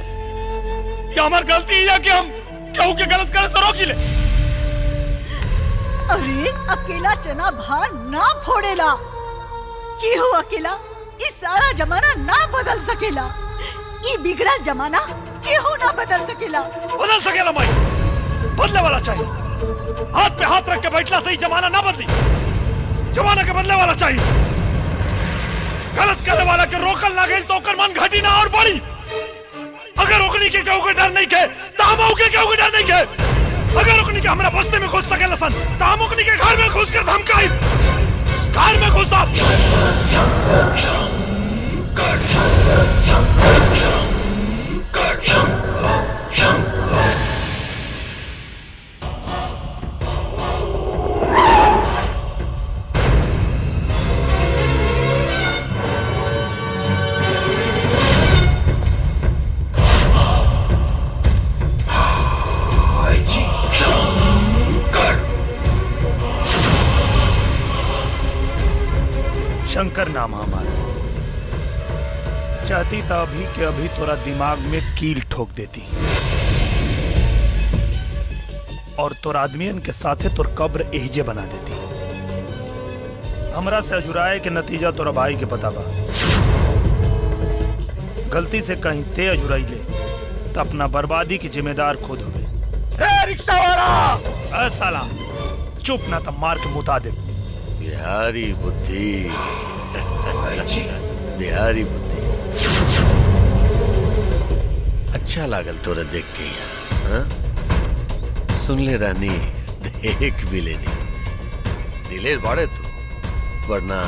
या हमार गलती यह कि हम केहू के गलत करे से रोकी ले? अरे अकेला चना भार ना फोड़ेला, केहू अकेला इस सारा जमाना ना बदल सकेला। ये बिगड़ा जमाना केहू ना बदल सकेला। बदल सकेला माई, बदले वाला चाहिए। हाथ पे हाथ रख के बैठला से ही जमाना ना बदली, जमाना के बदले वाला चाहिए। गलत करने वाला के रोकल ना गई तो ओकर मन घटी ना और बढ़ी। अगर रोकनी के केहू के डर नहीं के तो हम के केहू के डर नहीं के। अगर रोकनी के हमरा बस्ती में घुस सकेला सन तो हम ओकनी के घर में घुस कर धमकाई, घर में घुसा। शंकर नाम हमारा। चाहती था अभी के अभी तोरा दिमाग में कील ठोक देती और तोर आदमियन के साथे तोर कब्र एहजे बना देती। हमरा से अजुराए के नतीजा तोरा भाई के पता बा। गलती से कहीं ते अजुराई ले तो अपना बर्बादी की जिम्मेदार खुद हो गए। रिक्शा वाला साला चुप ना तो मार के मुता दे। बिहारी बुद्धि, बिहारी बुद्धि। अच्छा लागल तोरा देख के यहाँ, हाँ? सुन ले रानी, देख भी लेनी। दिलेर बाड़े तू, वरना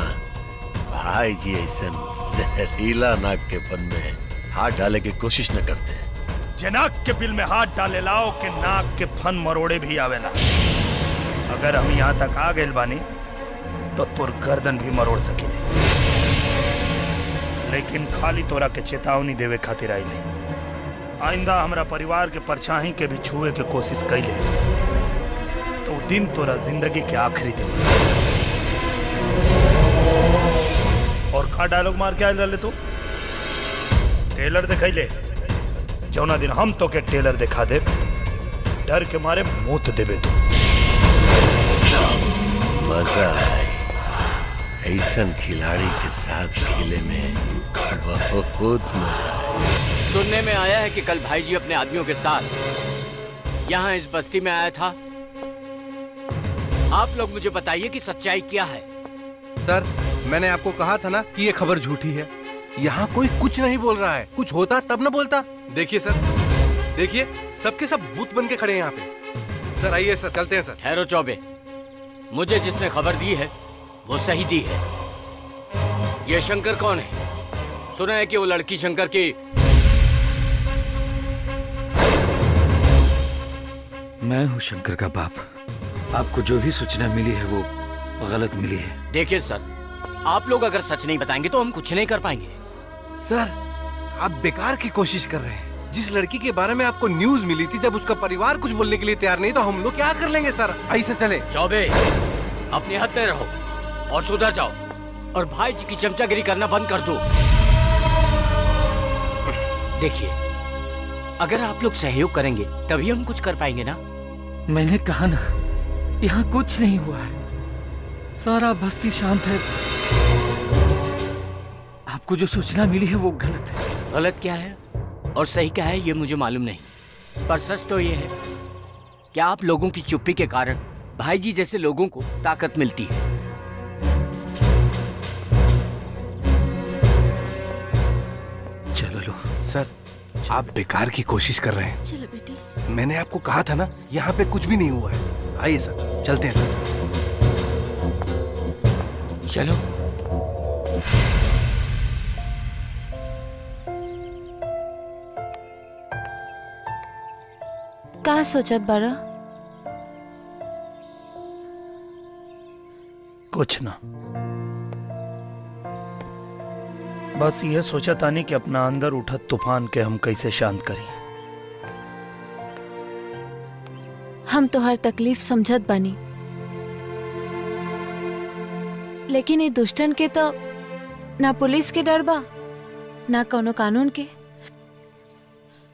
भाई जी ऐसा जहरीला नाक के फन में हाथ डाले की कोशिश न करते। जे नाक के बिल में हाथ डाले लाओ के नाक के फन मरोड़े भी आवेला। अगर हम यहाँ तक आ गए बानी तो तोर गर्दन भी मरोड़ सकीले, लेकिन खाली तोरा के चेतावनी देवे खातिर आई नहीं। आइंदा हमरा परिवार के परछाई के भी छुए के कोशिश कैले तो दिन तोरा जिंदगी के आखिरी दिन। और का डायलॉग मार के आयल रहे तू? टेलर दिखैले, जौना दिन हम तो के टेलर दिखा दे, डर के मारे मूत देबे तू। मजा है ऐसन खिलाड़ी के साथ खेले में, बहुत मजा है। सुनने में आया है कि कल भाई जी अपने आदमियों के साथ यहाँ इस बस्ती में आया था। आप लोग मुझे बताइए कि सच्चाई क्या है। सर, मैंने आपको कहा था ना कि ये खबर झूठी है। यहाँ कोई कुछ नहीं बोल रहा है, कुछ होता तब न बोलता। देखिए सर, देखिए सबके सब बूथ बन के खड़े हैं यहाँ पे। सर आइए सर, चलते हैं सर। ठहरो चौबे, मुझे जिसने खबर दी है वो सही दी है। ये शंकर कौन है? सुना है कि वो लड़की शंकर की। मैं हूँ शंकर का बाप। आपको जो भी सूचना मिली है वो गलत मिली है। देखिए सर, आप लोग अगर सच नहीं बताएंगे तो हम कुछ नहीं कर पाएंगे। सर, आप बेकार की कोशिश कर रहे हैं। जिस लड़की के बारे में आपको न्यूज मिली थी, जब उसका परिवार कुछ बोलने के लिए तैयार नहीं तो हम लोग क्या कर लेंगे सर? ऐसे चले। चौबे, अपने हद में रहो और सुधर जाओ। और भाई जी की चमचागिरी करना बंद कर दो। देखिए, अगर आप लोग सहयोग करेंगे तभी हम कुछ कर पाएंगे ना। मैंने कहा ना, यहाँ कुछ नहीं हुआ है, सारा बस्ती शांत है। आपको जो सूचना मिली है वो गलत है। गलत क्या है और सही क्या है ये मुझे मालूम नहीं, पर सच तो ये है कि आप लोगों की चुप्पी के कारण भाई जी जैसे लोगों को ताकत मिलती है। चलो लो सर, आप बेकार की कोशिश कर रहे हैं। चलो बेटी। मैंने आपको कहा था ना, यहाँ पे कुछ भी नहीं हुआ है। आइए सर, चलते हैं सर। चलो। का सोचत बारा? कुछ ना, बस ये सोचा तानी कि अपना अंदर उठत तूफान के हम कैसे शांत करें। हम तो हर तकलीफ समझत बानी, लेकिन ये दुष्टन के तो ना पुलिस के डर बा ना कोनो कानून के।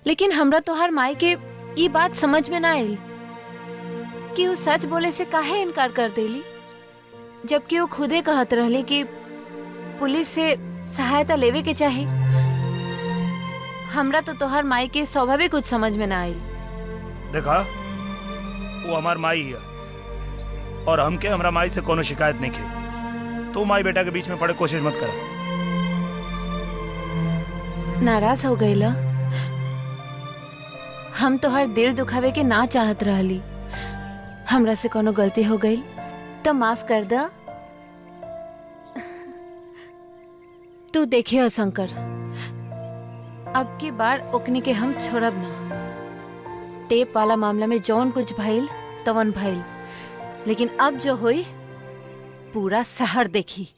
लेकिन हमरा तो हर माई के ये बात समझ में ना आयल कि वो सच बोले से काहे इनकार कर देली, जबकि वो खुदे कहत रहले कि पुलिस से सहायता लेवे के चाहे। हमरा तो तोहर माई के स्वाभाविक कुछ समझ में ना आयल। देखा, वो हमार माई है और हमके हमरा माई से कोनो शिकायत नहीं की। तू माई बेटा के बीच में पड़े कोशिश मत कर। नाराज हो गई ला? हम तो हर दिल दुखावे के ना चाहत रहली। हमरा से कोनो गलती हो गई तो माफ कर दा। तू देखिए शंकर, अब की बार ओकनी के हम छोड़ब ना। टेप वाला मामला में जौन कुछ भइल तवन भइल, लेकिन अब जो हुई पूरा शहर देखी।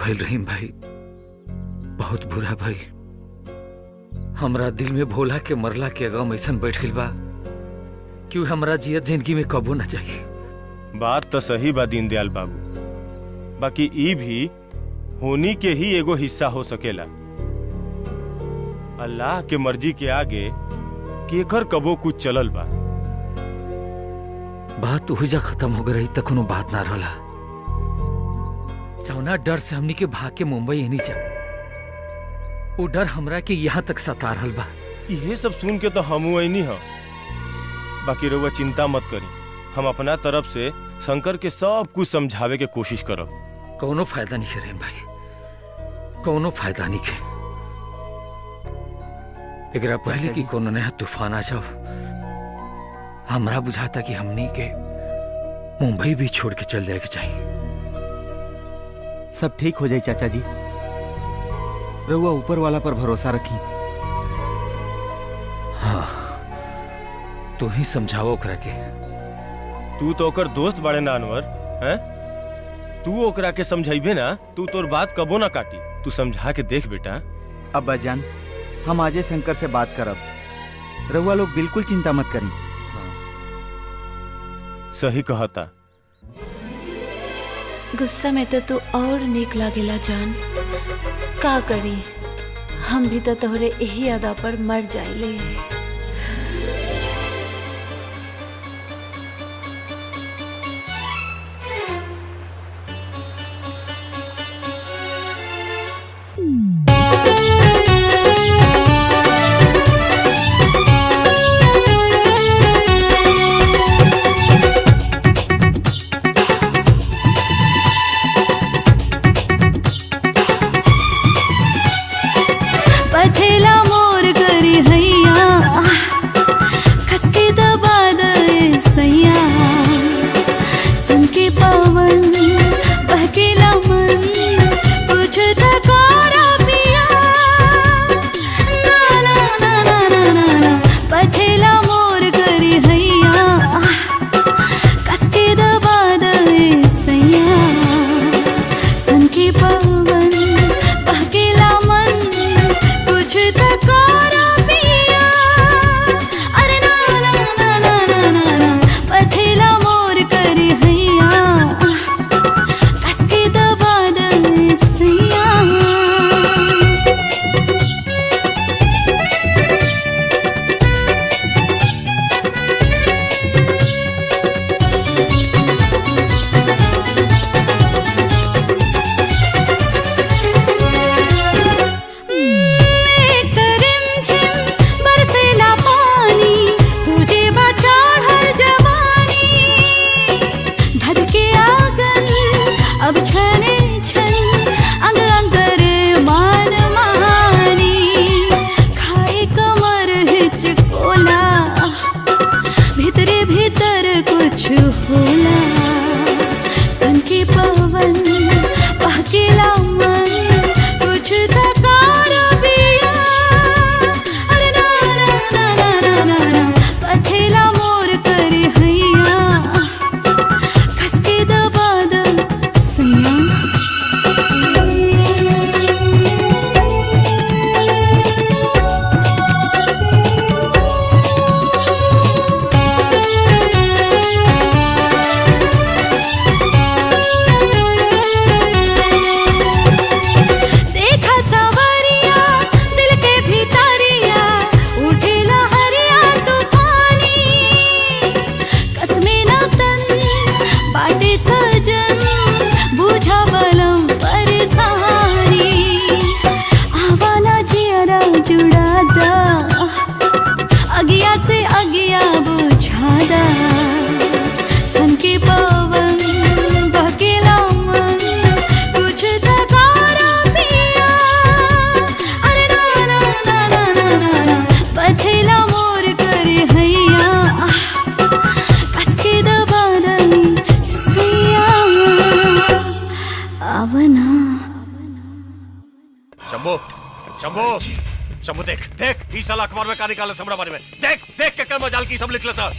भइल रहीम भाई, बहुत बुरा भइल। हमरा दिल में भोला के मरला के गम ऐसन बैठ गइल बा कि हमरा जियत जिंदगी में कबो न चाहिए। बात तो सही बा दीनदयाल बाबू, बाकी ई भी होनी के ही एगो हिस्सा हो सकेला। अल्लाह के मर्जी के आगे केकर कबो कुछ चलल बा। बात उहिजा खत्म हो गई तक कोनो बात ना रहला। जौना डर से हमनी के भाग के मुंबई एनी जा, वो डर हमरा के यहाँ तक सता रहल बा। ये सब सुन के तो हमू ऐनी ह, बाकी रउआ चिंता मत करी, हम अपना तरफ से शंकर के सब कुछ समझावे के कोशिश करब। कोनो फायदा नहीं करे भाई, कोनो फायदा नहीं के। एकरा पहले कि कोनो नया तूफान आ जाओ, हमरा बुझाता कि हमनी के मुंबई भी छोड़ के चल जाए के चाहिए। सब ठीक हो जाए चाचा जी, रहुआ ऊपर वाला पर भरोसा रखी। हाँ, तू ही समझाओ ओकरा के। तू तो ओकर दोस्त बड़े नानवर हैं? तू ओकरा के समझाइबे ना, तू तोर बात कबो ना काटी। तू समझा के देख बेटा। अब्बा जान, हम आजे शंकर से बात करब, रहुआ लोग बिल्कुल चिंता मत करी। सही कहता। गुस्सा में तो तू और नीक लागेला जान। का करी, हम भी तो तोहरे यही अदा पर मर जाइले। पथेला मोर करी हैया, खसके दबा दे सैया, संके पवन बहकेला मन, कुछ तकारा पिया। ना ना ना ना ना ना ना, पथेला मोर करी हैया, खसके दबा दे सैया, संके पवन बहकेला मन, कुछ तकारा पिया। अरे ना ना ना ना ना ना ना, पथेला मोर करी हैया, कसके दबा दे सैया। एक रिमझिम बरसेला पानी, तुझे बचाड़ हर जवानी, धधके आंगन अब छने छन, अंग अंग करे मान मानी, खाए कमर हिचकोला, भीतरे भीतर कुछ होला, संके पवन बहकेला मन, कुछ तकारा पिया। अरे ना ना ना ना ना ना ना, पथेला मोर करी हैया, खसके दबा दे सैया। देखा सवरिया दिल के भीतरिया, उठेला हरिया तूफानी, कसमे ना तन बाटे सजन, बुझा बलम परेशानी, आवाना जियरा जुड़ादा, अगिया से अगिया बुझादा, संके पवन बहकेला मन, कुछ तकारा पिया। अरे ना ना ना ना ना ना ना, पथेला मोर करी हैया, कसके दबा दे सैया। आवना शंभू शंभू शंभू, देख देख ई साला अखबार में का निकाला हमरा बारे में। देख देख के कर मजाल की सब लिखला सर।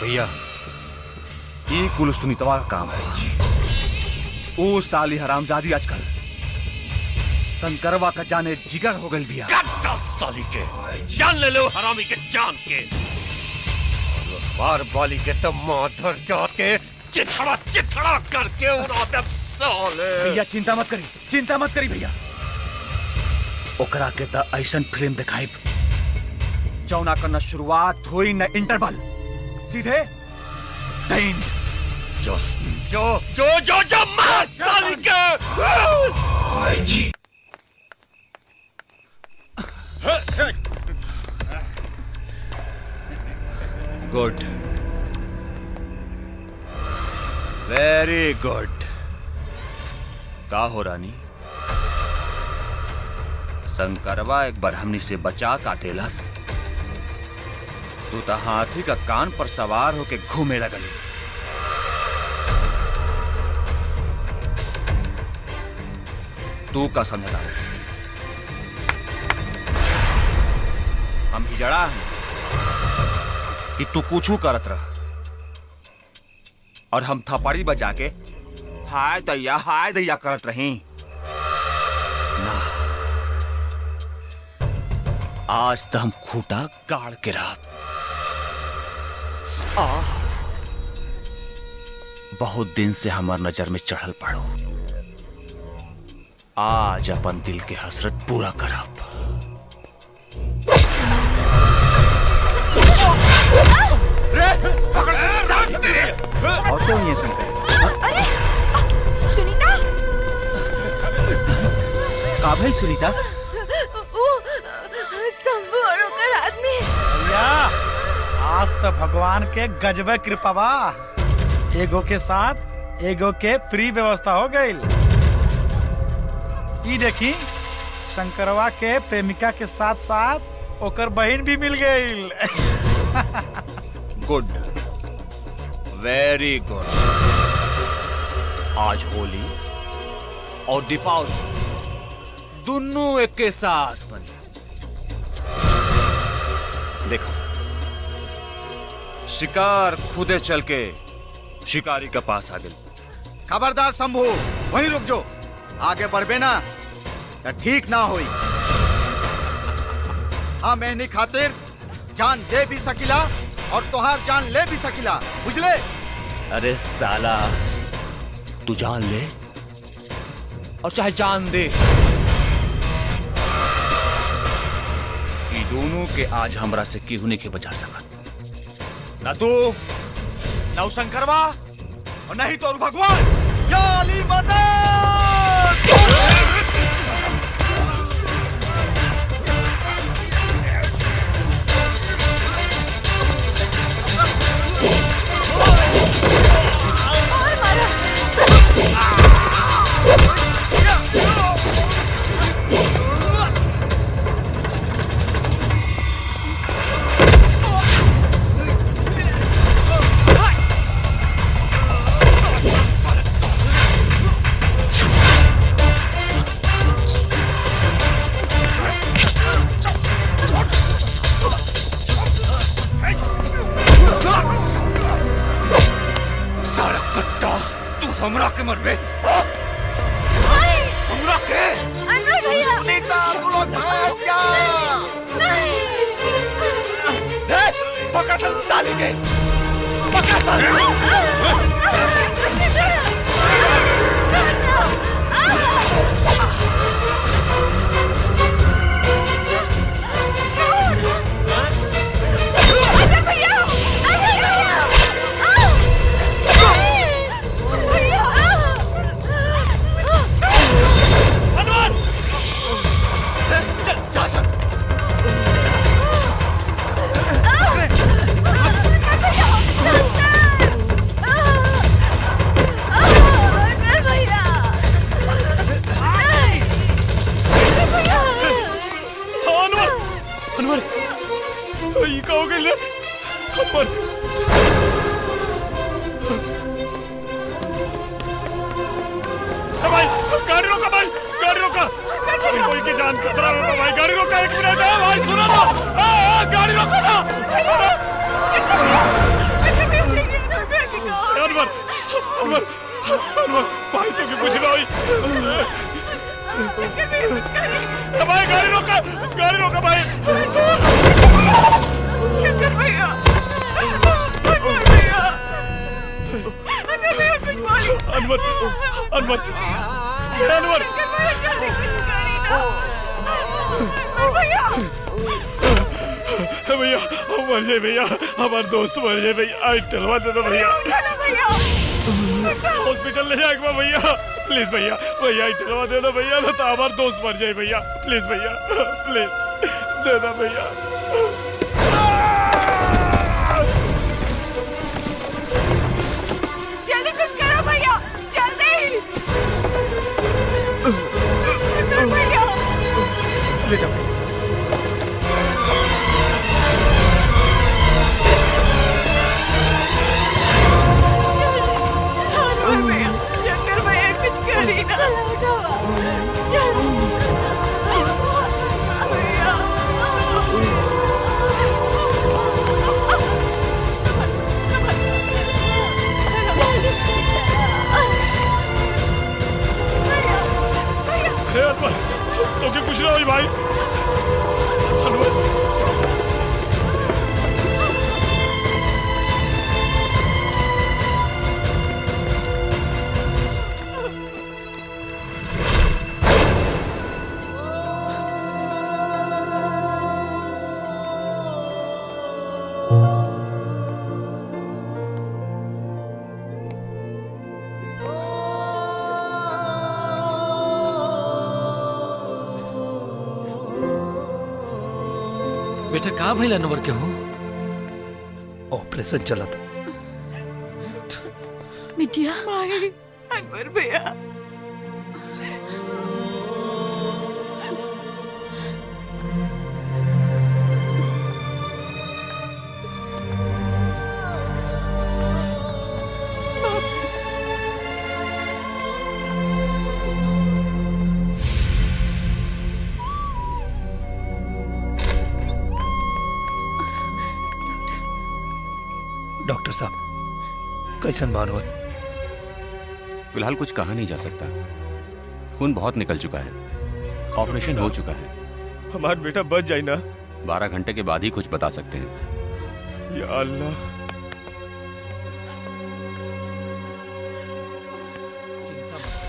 भैया, ये कुल सुनीतवा का काम है। ओ साली हरामजादी आजकल शंकरवा का जाने जिगर हो गई बिया। साली के जान ले लो हरामी के जान के बार बाली के तो माधर जाके चिथड़ा करके उड़ा दे साले। भैया चिंता मत करी भैया। ओकरा के त ऐसन फिल्म दिखाई जौना करना शुरुआत हुई न इंटरवल, सीधे टाइम। जो जो जो जो जो मार साली के। Good, very good. का हो रानी, शंकरवा एक बार हमनी से बचा काटेलस, तू तो हाथी का कान पर सवार होके घूमे लगली। तू का समझता है हम ही जड़ा हैं कि तू कुछ करत रह और हम थपड़ी बजा के हाय दैया करत रही ना। आज तो हम खूटा गाड़ के रहा। बहुत दिन से हमार नजर में चढ़ल पड़ो, आज अपन दिल के हसरत पूरा करब। और क्यों ये शंकर? अरे सुनीता, का भइल सुनीता? शंभू और ओकर आदमी। भैया आज तो भगवान के गजबे कृपा बा, एगो के साथ एगो के फ्री व्यवस्था हो गई। ई देखी शंकरवा के प्रेमिका के साथ साथ ओकर बहन भी मिल गई। Good, very good. आज होली और दीपावली दोनों एक के साथ बने। देखो शिकार खुदे चल के शिकारी के पास आ गई। खबरदार शंभू, वहीं रुक जो, आगे बढ़बे ना तो ठीक ना होई। हाँ मैंने खातिर जान दे भी सकिला और तोहार जान ले भी सकिला, बुझले? अरे साला, तू जान ले और चाहे जान दे, ये दोनों के आज हमरा से केहू नहीं के बचा सकत। ना तू, ना शंकरवा और नहीं तो भगवान। या अली मदद! हमरा के मरबे, हमरा के अनवर भैया, सुनीता तू लोग भाग जा। नहीं, पकड़ साली के, पकड़ साली। गाड़ी रोका भाई, गाड़ी रोका। कोई की जान खतरा में भाई, गाड़ी रोका। एक मिनट है भाई, सुनो ना, गाड़ी रोको ना। अनवर, अनवर, अनवर भाई तो कुछ भाई गाड़ी रोका भाई। शंकर भैया अनवर भैया अनवर भैया कुछ बोलिए। अनवर शंकर भैया जल्दी कुछ करिए ना। अनवर भैया भैया हम मर जाए भैया, हमारे दोस्त मर जाए भैया, आई टलवा दे दो भैया। हॉस्पिटल ले जाएगा भैया, प्लीज भैया, भैया टलवा दे दो भैया, तो हमारे दोस्त मर जाए भैया, प्लीज भैया, प्लीज दे दो भैया। जल्दी कुछ करो भैया, जल्दी। भैया ले जाओ। भैया शंकर भैया कुछ करिए ना। अनवर तो क्या कुछ ना हो भाई। अनवर बेटा का भइल अनवर के हो? ऑपरेशन चला था। बिटिया माई अनवर भैया डॉक्टर साहब कैसन बानवर? फिलहाल कुछ कहा नहीं जा सकता, खून बहुत निकल चुका है, ऑपरेशन हो चुका है। हमारा बेटा बच जाए ना। 12 घंटे के बाद ही कुछ बता सकते हैं। या अल्लाह।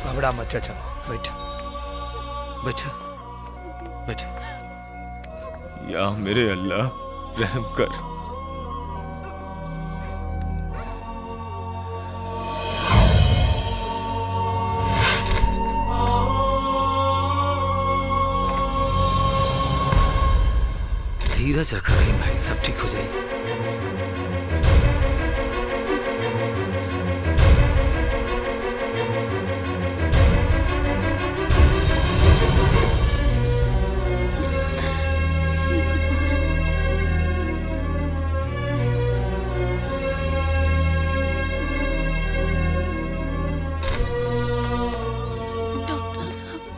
घबरा मत चाचा, बैठ बैठा बैठा। या मेरे अल्लाह रहम कर। धीरज रख रहीम भाई, सब ठीक हो जाएगी।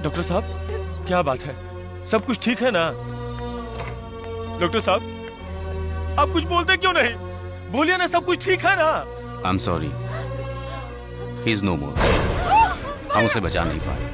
डॉक्टर साहब क्या बात है, सब कुछ ठीक है ना? डॉक्टर साहब आप कुछ बोलते क्यों नहीं? बोलिए ना, सब कुछ ठीक है ना? I am sorry, he is no more. हम उसे बचा नहीं पाए।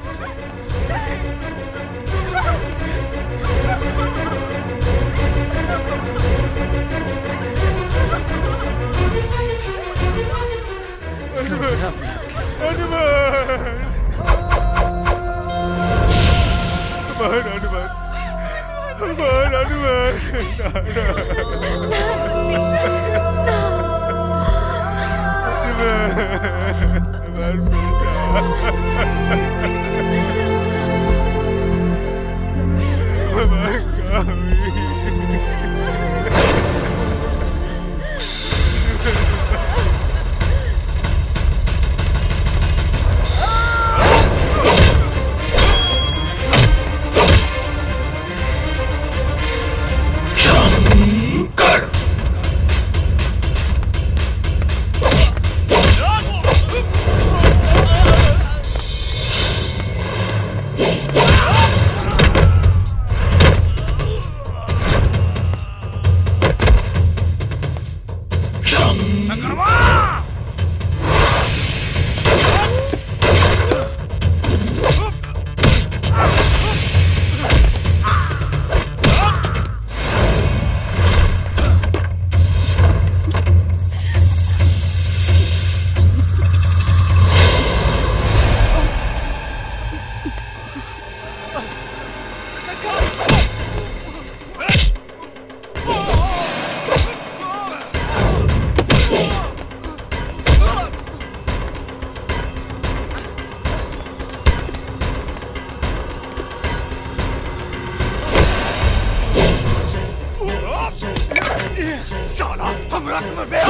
साला हमरा के बे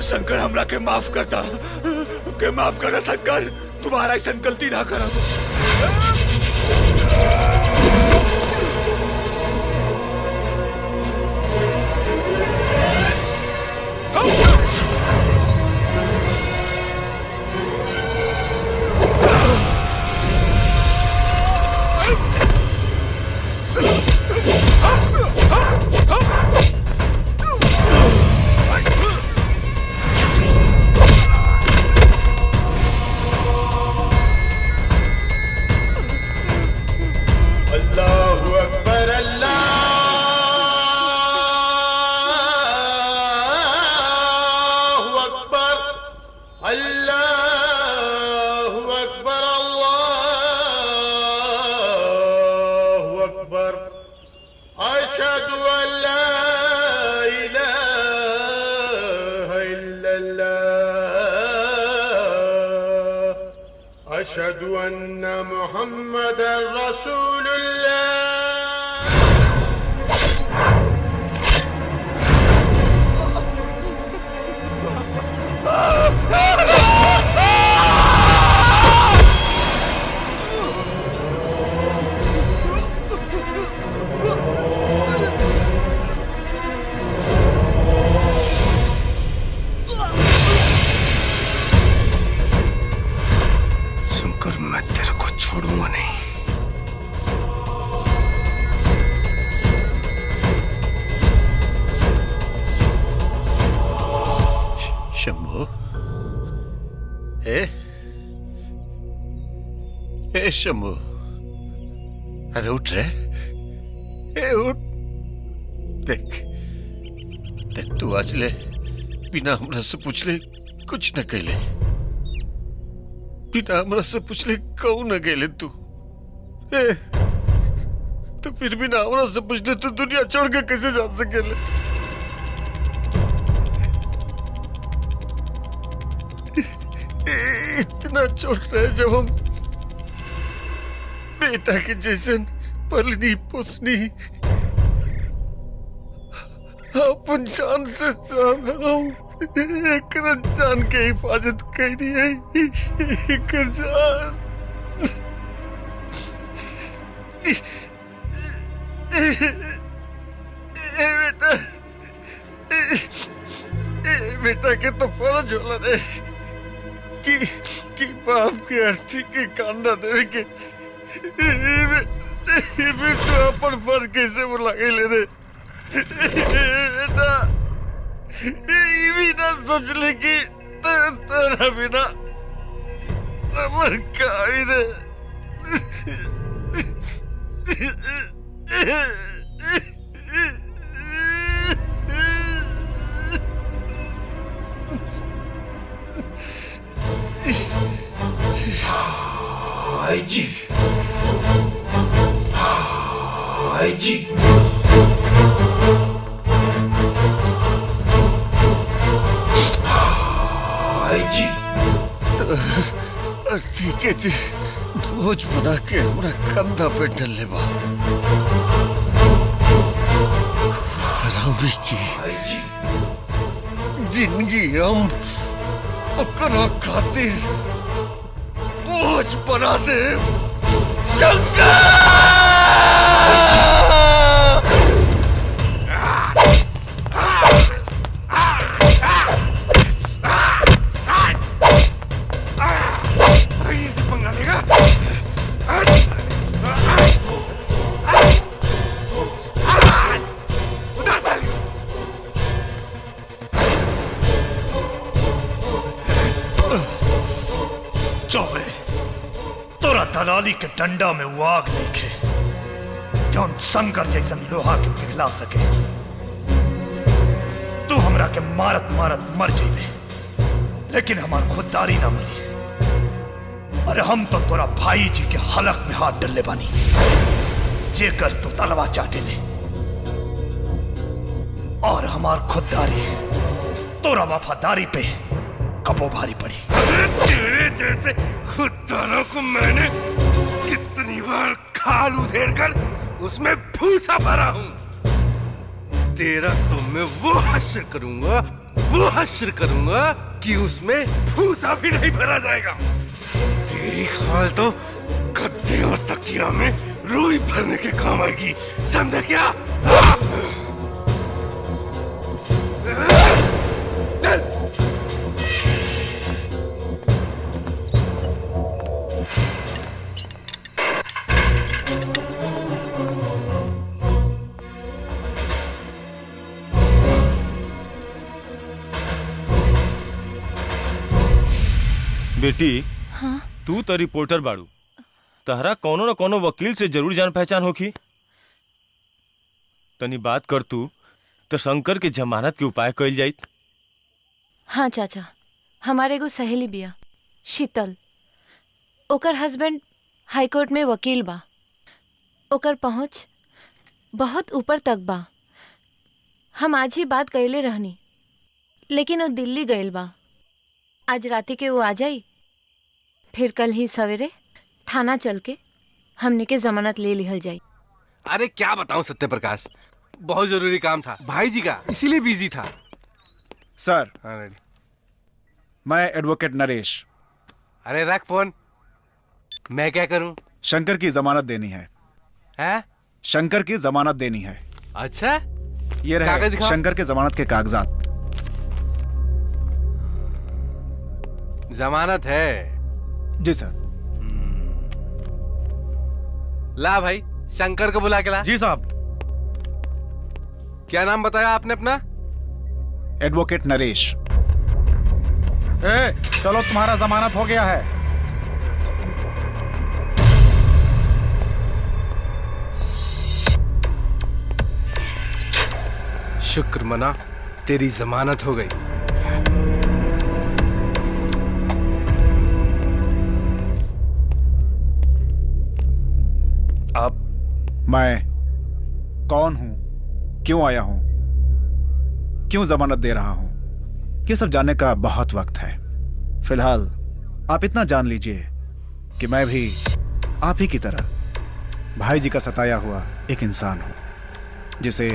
शंकर हमरा के माफ करता के माफ करता शंकर तुम्हारा ऐसा गलती ना करा أشهد أن محمدا رسول الله शंकर मैं तेरे को छोड़ूंगा नहीं शंभू ए शंभू अरे उठ रे ए उठ देख देख तू आज ले बिना हमरा से पूछ ले कुछ न कहले बिना हमरा से पूछ ले कहू न गेले तू तो फिर बिना हमरा से पूछ ले तू दुनिया छोड़ के कैसे जा सकेले इतना छोट रहे जब हम बेटा के जैसन पलनी पोसनी अपन जान से जान एक जान के हिफाजत करी है एक जान बेटा बेटा के तो फर्ज होला रे कि बाप के अर्थी के कांदा देवे के तो अपन फर्ज कैसे बुला के ले रे बेटा बिना सोच ले कि तेरा बिना अमर काई रे आईजी आईजी आईजी अर्थी के जी बोझ बना के हमरा कंधा पे डले बा हरामी की जिंदगी हम ओकरा खातिर बोझ बना दे चौबे तोरा दलाली के डंडा में वो आग देखे जौन शंकर जैसन लोहा के पिघला सके। तू हमरा के मारत मारत मर जेबे, लेकिन हमार खुददारी ना मरी। अरे हम तो तोरा भाई जी के हलक में हाथ डलले बानी, जेकर तू तलवा चाटे ले। और हमार खुददारी तोरा वफादारी पे कबो भारी पड़ी। अरे तेरे जैसे खुददारों को मैंने कितनी बार खाल उधेड़ कर उसमें भूसा भरा हूं। तेरा तो मैं वो हश्र करूंगा कि उसमें भूसा भी नहीं भरा जाएगा। तेरी खाल तो गद्दे और तकिया में रुई भरने के काम आएगी, समझा क्या? बेटी, हाँ? तू तो रिपोर्टर बाड़ू, तहरा कोनो न कोनो वकील से जरूर जान पहचान होखी। तनी बात कर तू तो शंकर के जमानत के उपाय कइल जाइत। हाँ चाचा, हमारे एगो सहेली बिया शीतल, ओकर हस्बैंड हाईकोर्ट में वकील बा। ओकर पहुंच बहुत ऊपर तक बा। हम आज ही बात कइले रहनी, लेकिन वो दिल्ली गइल बा। आज राती के वो आ जाई, फिर कल ही सवेरे थाना चल के हमने के जमानत ले लिहल जाई। अरे क्या बताऊं सत्य प्रकाश, बहुत जरूरी काम था भाई जी का, इसीलिए बिजी था। सर, हाँ रेडी। मैं एडवोकेट नरेश। अरे रख फोन। मैं क्या करूं? शंकर की जमानत देनी है। हैं? शंकर की जमानत देनी है। अच्छा, ये कागज रहे दिखाओ। शंकर के जमानत के कागजात। जमानत है? जी सर। ला भाई, शंकर को बुला के ला। जी साहब। क्या नाम बताया आपने अपना? एडवोकेट नरेश। चलो, तुम्हारा जमानत हो गया है। शुक्र मना, तेरी जमानत हो गई। अब मैं कौन हूं, क्यों आया हूं, क्यों जमानत दे रहा हूं, ये सब जानने का बहुत वक्त है। फिलहाल आप इतना जान लीजिए कि मैं भी आप ही की तरह भाई जी का सताया हुआ एक इंसान हूं, जिसे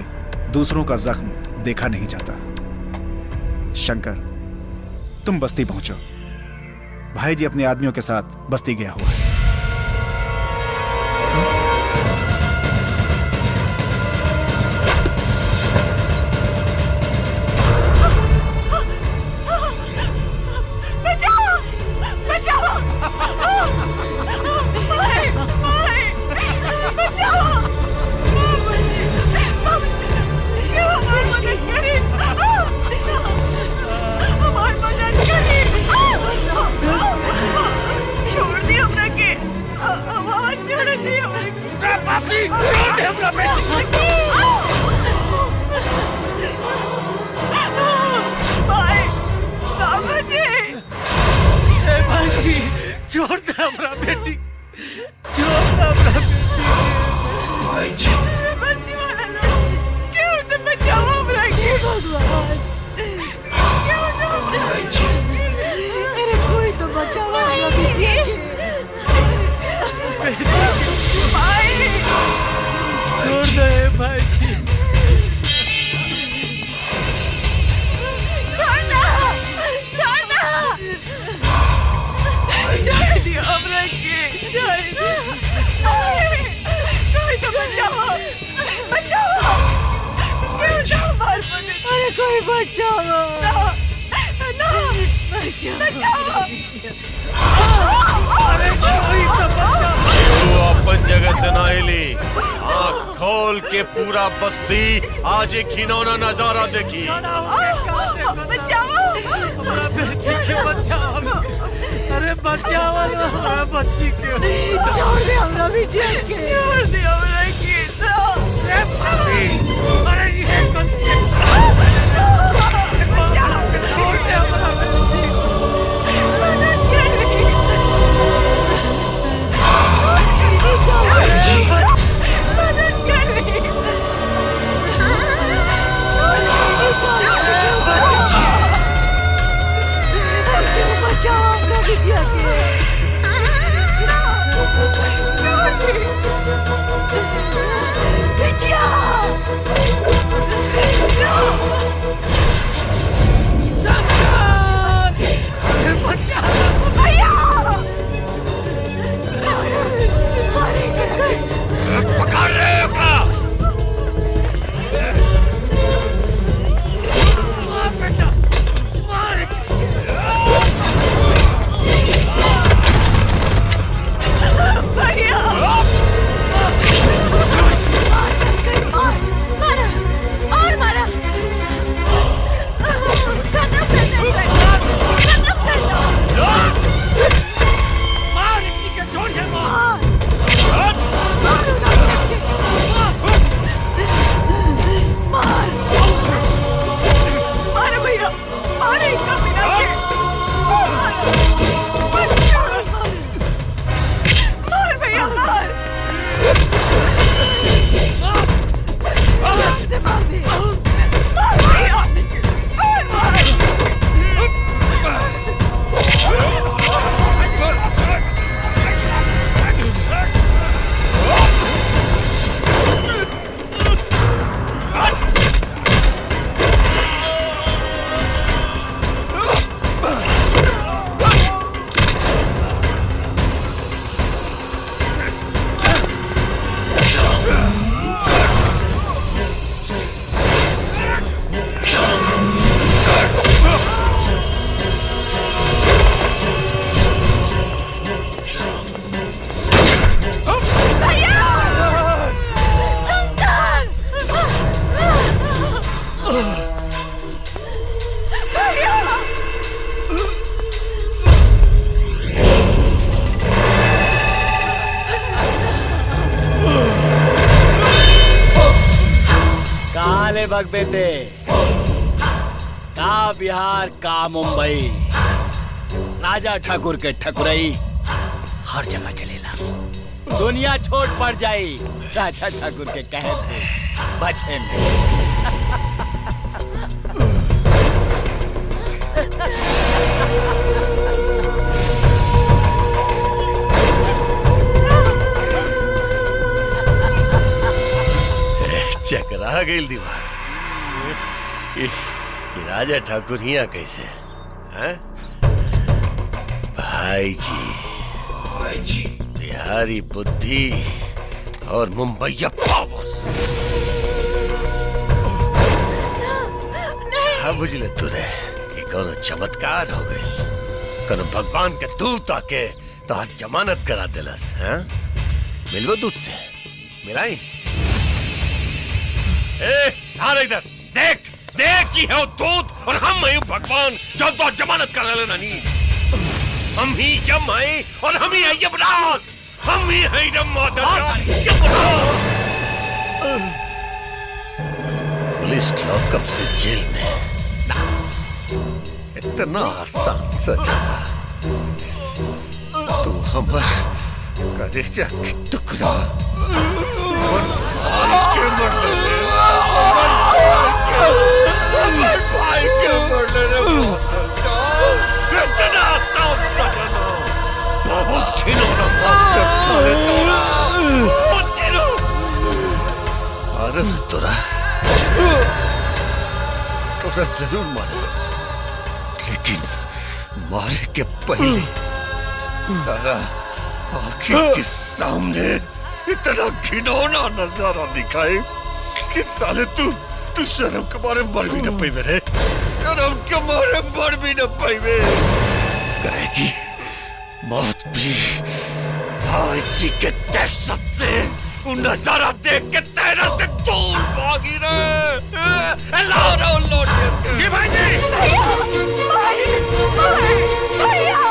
दूसरों का जख्म देखा नहीं जाता। शंकर, तुम बस्ती पहुंचो। भाई जी अपने आदमियों के साथ बस्ती गया हुआ है। छोड़ दे हमरा बेटी, छोड़ दे हमरा बेटी। बस्ती वाला लोग, क्यों तो बचाओ हमरा के भगवान, क्यों तो अरे कोई तो बचाओ हमरा बेटी। भाई, छोड़ दे भाई जी। कोई बचाओ ना, ना, बचाओ। अरे कोई तो बचाओ। तू अपन जगह से ना हिली, आँख खोल के पूरा बस्ती आज एक घिनौना नजारा देखी। बचाओ, बेटी के बचाओ। अरे बचाओ ना हमारा बच्ची के। छोड़ दे हमरा बिटिया के। छोड़ दे हमरा के। अरे ये कौन छोड़ दे हमारा बच्ची को। मदद करें। मदद करें। बचाओ हमरा बिटिया के। छोड़ दे बिटिया। सरकार बचाओ भैया। मारे सरकार। पकड़ ले ओकरा। मार बेटा मार। भैया। मारा और मारा। खत्म कर दो। खत्म कर दो। मार इतनी के छोड़िए मार। मार मार भैया। मारे कमीना के। मार भैया मार। आराम से मार दे। मार भैया। मार। काले बग बेटे का बिहार का मुंबई राजा ठाकुर के ठकुरई हर जगह चलेला। दुनिया छोट पड़ जाई राजा ठाकुर के कहे से बचे में। चकरा गई दिमाग। ये राजा ठाकुर हिया कैसे हैं? भाई जी बिहारी बुद्धि और मुंबईया पावर। हाँ बुझले तुरे कि कोनो चमत्कार हो गई। कोनो भगवान के दूत आके तो जमानत करा दिलस। हैं मिलबो दूत से मिलाई। ए आ इधर देख देख की है दूत और हम हैं भगवान जो तो जमानत कर रहे नानी। हम ही जम हैं और हम ही है यमराज। हम ही है यमराज। पुलिस लॉकअप से जेल में इतना आसान सजा। तू हमार कलेजा के टुकड़ा और भाई के मरने भाई के मरने इतना आसान सजा बहुत खिलौना अरे तोरा जरूर मारा लेकिन मारे के पहले तारा आँखों के सामने इतना घिनौना नजारा दिखाए कि साले तू शर्म के मारे मर भी न पाई मेरे। शर्म के मारे मर भी न पाई वे। कहेगी मौत भी भाई जी के दहशत से उन नजारा देख के तेरा से दूर भागी रहे। जी भाई जी। भैया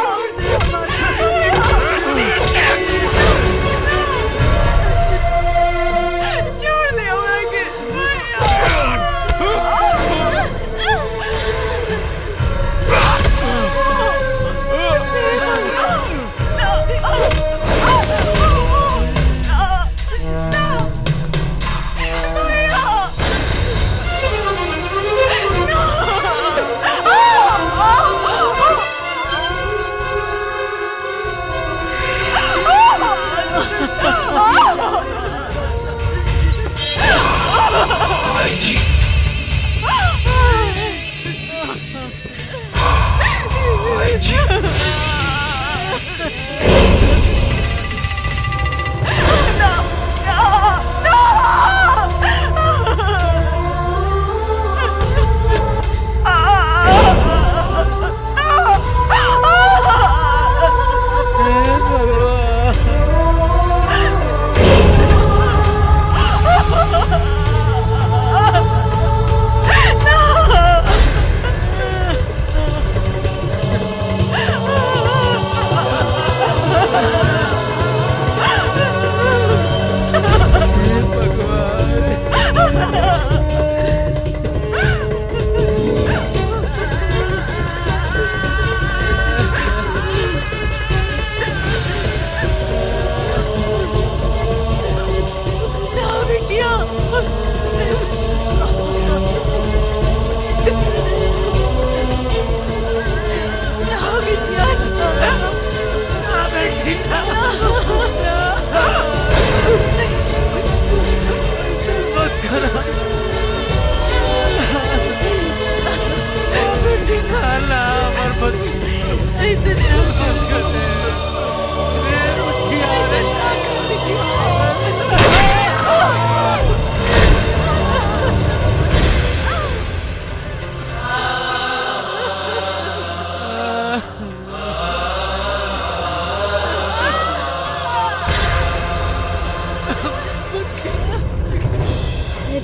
बुच्ची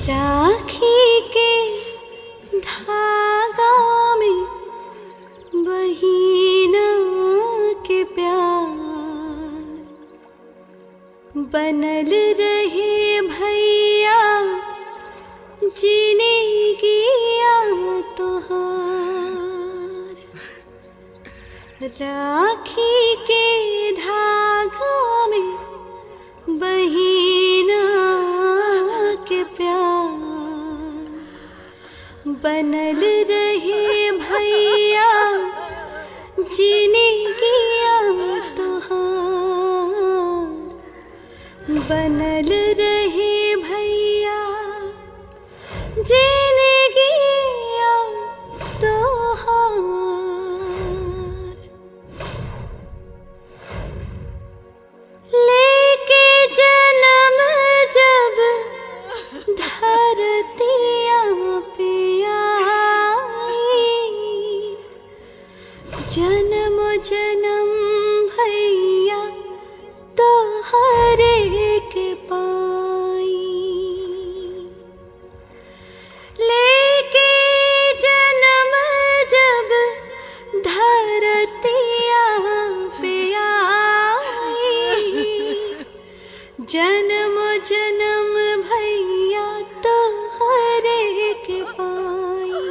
राखी के धागा में बहिना के प्यार बनल रहे भैया जीने गिया तोहार। राखी के धागा में बहिना के प्यार बनल रहे भैया जीने गिया तोहार। बनल रहे भैया जीने गिया तोहार। लेके जन्म जब धरतिया पे आई, जन्म जन्म भैया तोहरे के पाई। लेके जन्म जब धरतिया पे आई, जन्म जन्म भैया तोहरे के पाई।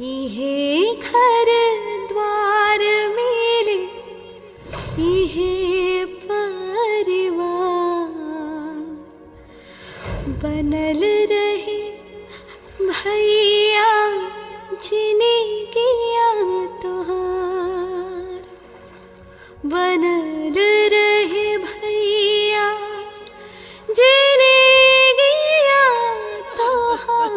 इहे घर द्वार मिले इहे परिवार बनल रहे भैया जीने गिया तोहार। बनल रहे भैया जीने गिया तोहार।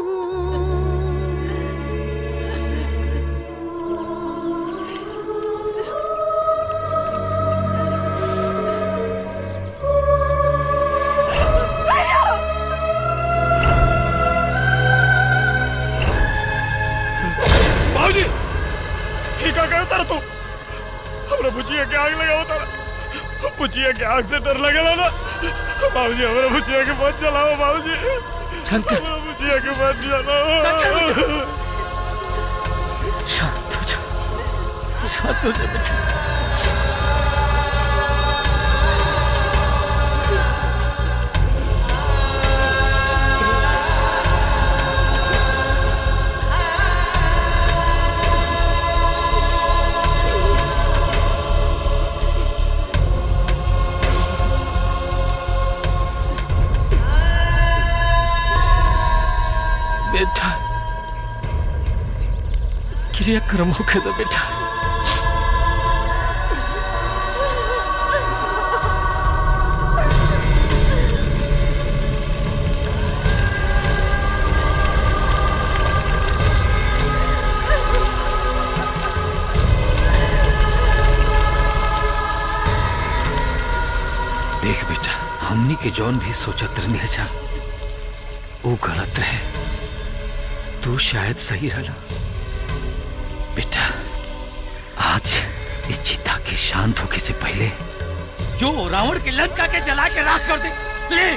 बाबूजी ही का करो तारा तू हमरा बुचिया के आग लगाओ तारा। बुचिया के आग से डर लगेला ना बाबूजी। हमरा बुचिया के मत जलाओ बाबूजी। शंकर हमरा बुचिया के मत जलाओ। शांत हो जा, शांत हो जा बेटा। बेटा क्रियाक्रम होके दो बेटा। हमनी के जौन भी सोचत रहनी जा वो गलत रहे। तू शायद सही रहला बेटा। आज इस चिता के शांत होके से पहले जो रावण के लंका के जला के राख कर दे। ले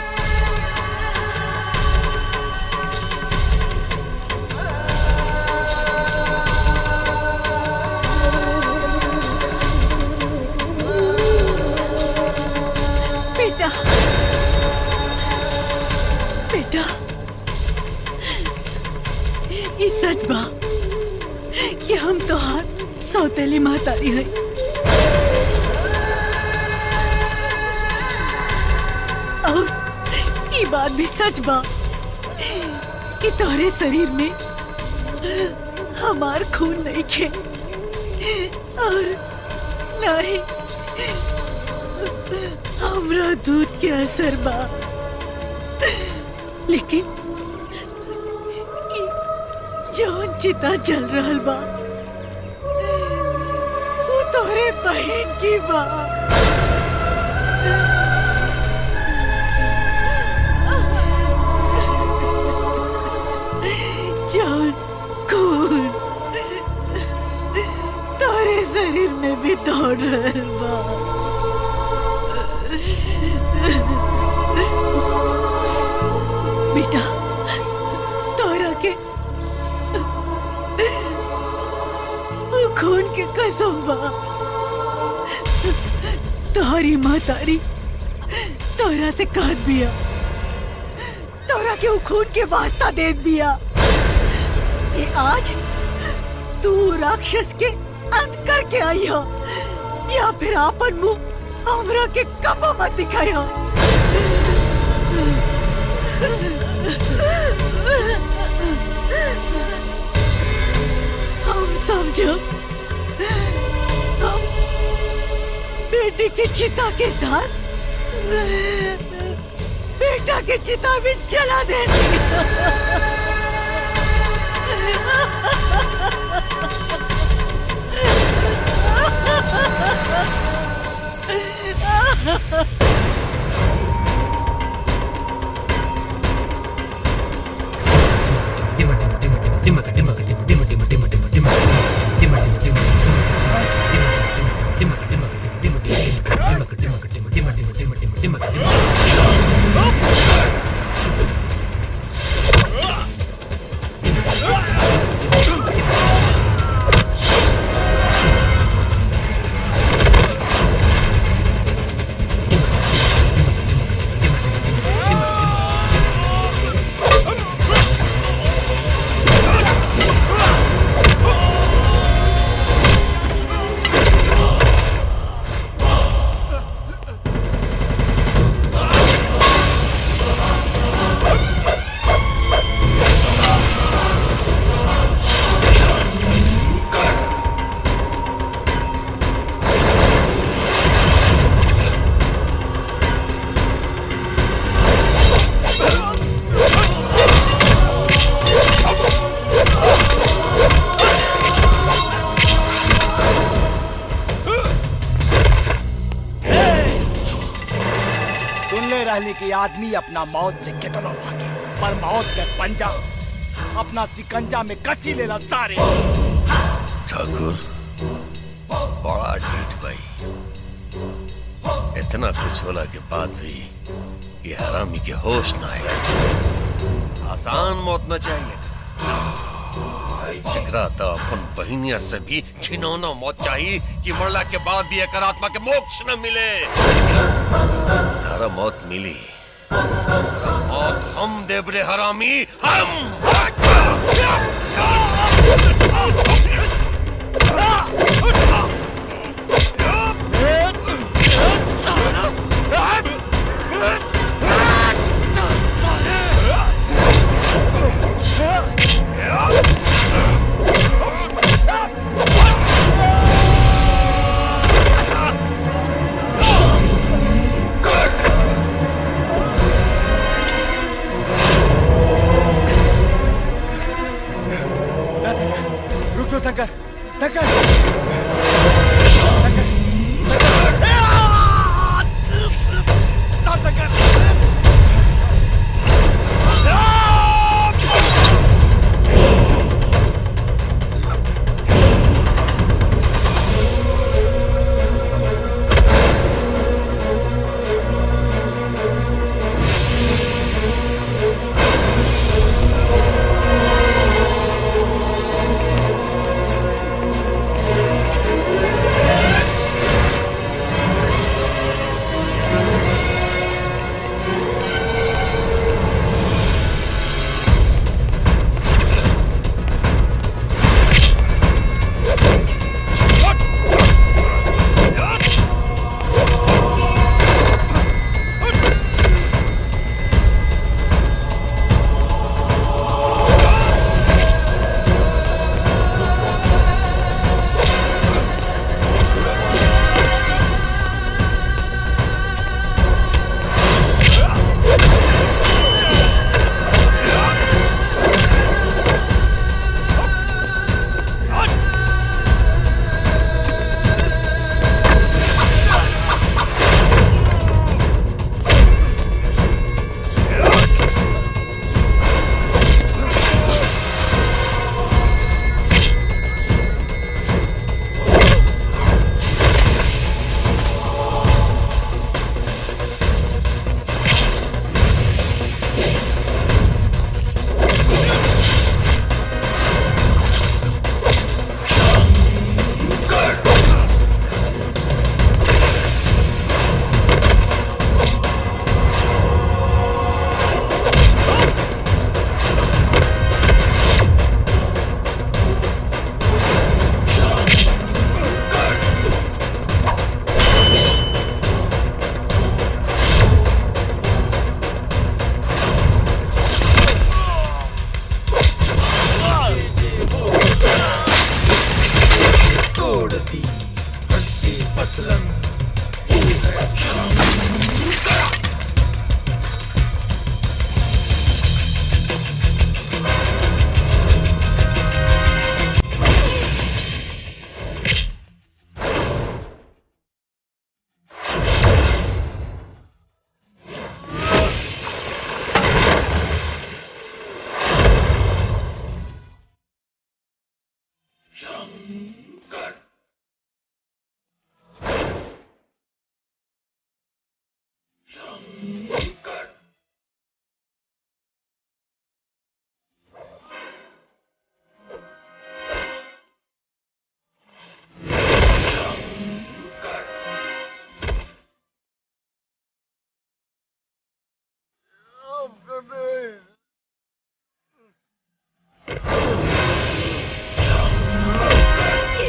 बेटा, बेटा, ये सच बा कि हम तोहार सौतेली महतारी है। और ये बात भी सच बा कि तोहरे शरीर में हमार खून नहीं खे और नहीं हमरा दूध के असर बा। लेकिन जौन चिता जल रहल बा वो तोहरे बहन की बा। जौन खून तोहरे शरीर में भी दौड़ रहल बा। बेटा, तोरा के खून के कसम बा। तोहरी महतारी तोरा से कहत बिया, तोरा के खून के वास्ता देत बिया कि आज तू राक्षस के अंत करके आई हो, या फिर आपन मुंह हमरा के कब मत दिखाई हो। हम समझो हम बेटी की चिता के साथ बेटा की चिता में जला देंगे। कि आदमी अपना मौत से कितना भागे, पर मौत के पंजा अपना सिकंजा में कसी लेला सारे। ठाकुर बड़ा ढीठ भाई, इतना कुछ होला के बाद भी ये हरामी के होश ना आए। आसान मौत न चाहिए, जिगरा तो अपन बहनिया से भी घिनौना मौत चाहिए कि मरला के बाद भी एक आत्मा के मोक्ष न मिले। तारा मौत मिली, मौत हम देवरे हरामी, हम। शंकर, शंकर, असलम।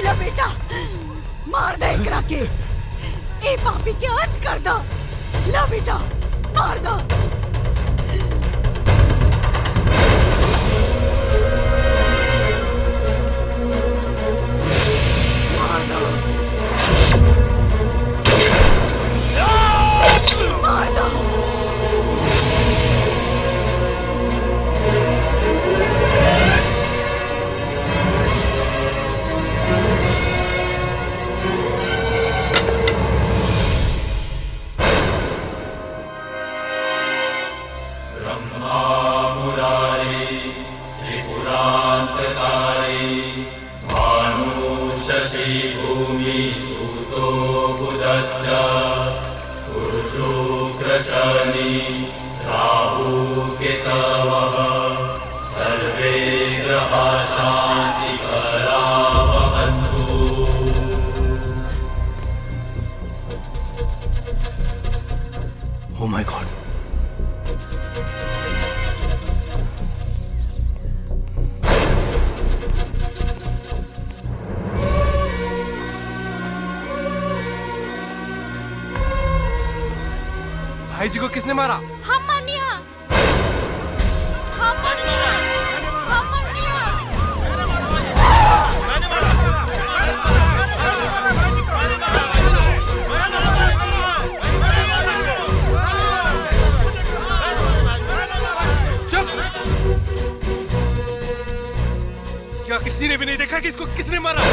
ला बेटा मार दे एकरा के ए पापी के अंत कर दो ला बेटा मार दो मार दो मार दो Oh my God. भाई जी को किसने मारा? हम मनिया हम मनिया हम मनिया क्या किसी ने भी नहीं देखा कि इसको किसने मारा?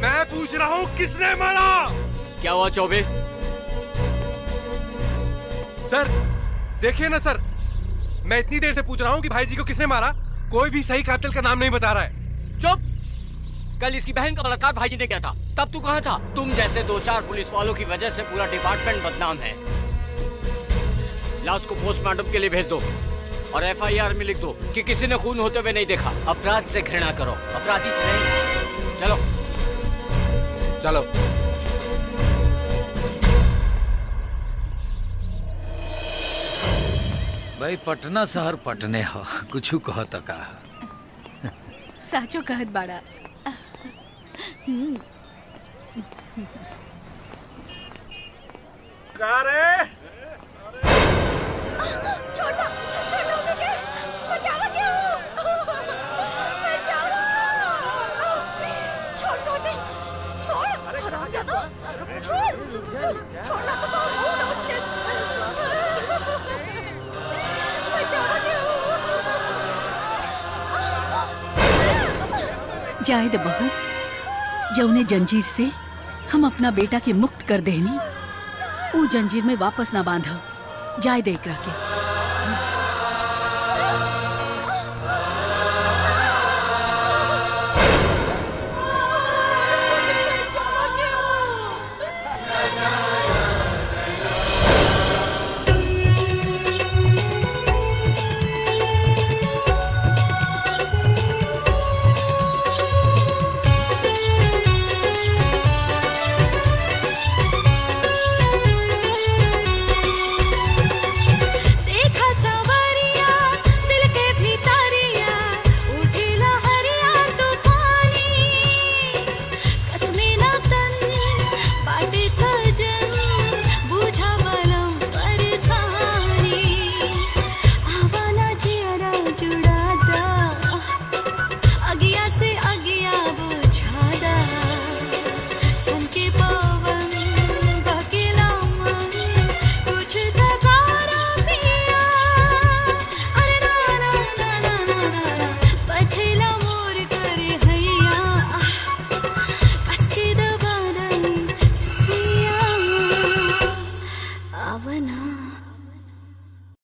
मैं पूछ रहा हूँ किसने मारा? क्या हुआ चौबे? सर देखिए ना सर, मैं इतनी देर से पूछ रहा हूँ कि भाई जी को किसने मारा, कोई भी सही कातिल का नाम नहीं बता रहा है। चुप! कल इसकी बहन का बलात्कार भाई जी ने किया था, तब तू कहाँ था? तुम जैसे 2-4 पुलिस वालों की वजह से पूरा डिपार्टमेंट बदनाम है। लाश को पोस्टमार्टम के लिए भेज दो और FIR में लिख दो कि किसी ने खून होते हुए नहीं देखा। अपराध से घृणा करो, अपराधी से नहीं। चलो चलो। भाई पटना शहर पटने हो, कुछ कहो तो का साचो कहत बाड़ा का रे? छोटा छोटा उनके बचावा क्या बचावा छोड़ दो दे छोड़ राजा दो छोड़ छोड़ना तो दो बचावा जाए दे बहू, जौने जंजीर से हम अपना बेटा के मुक्त कर देनी, वो जंजीर में वापस ना बांधा। जाए दे एकरा के।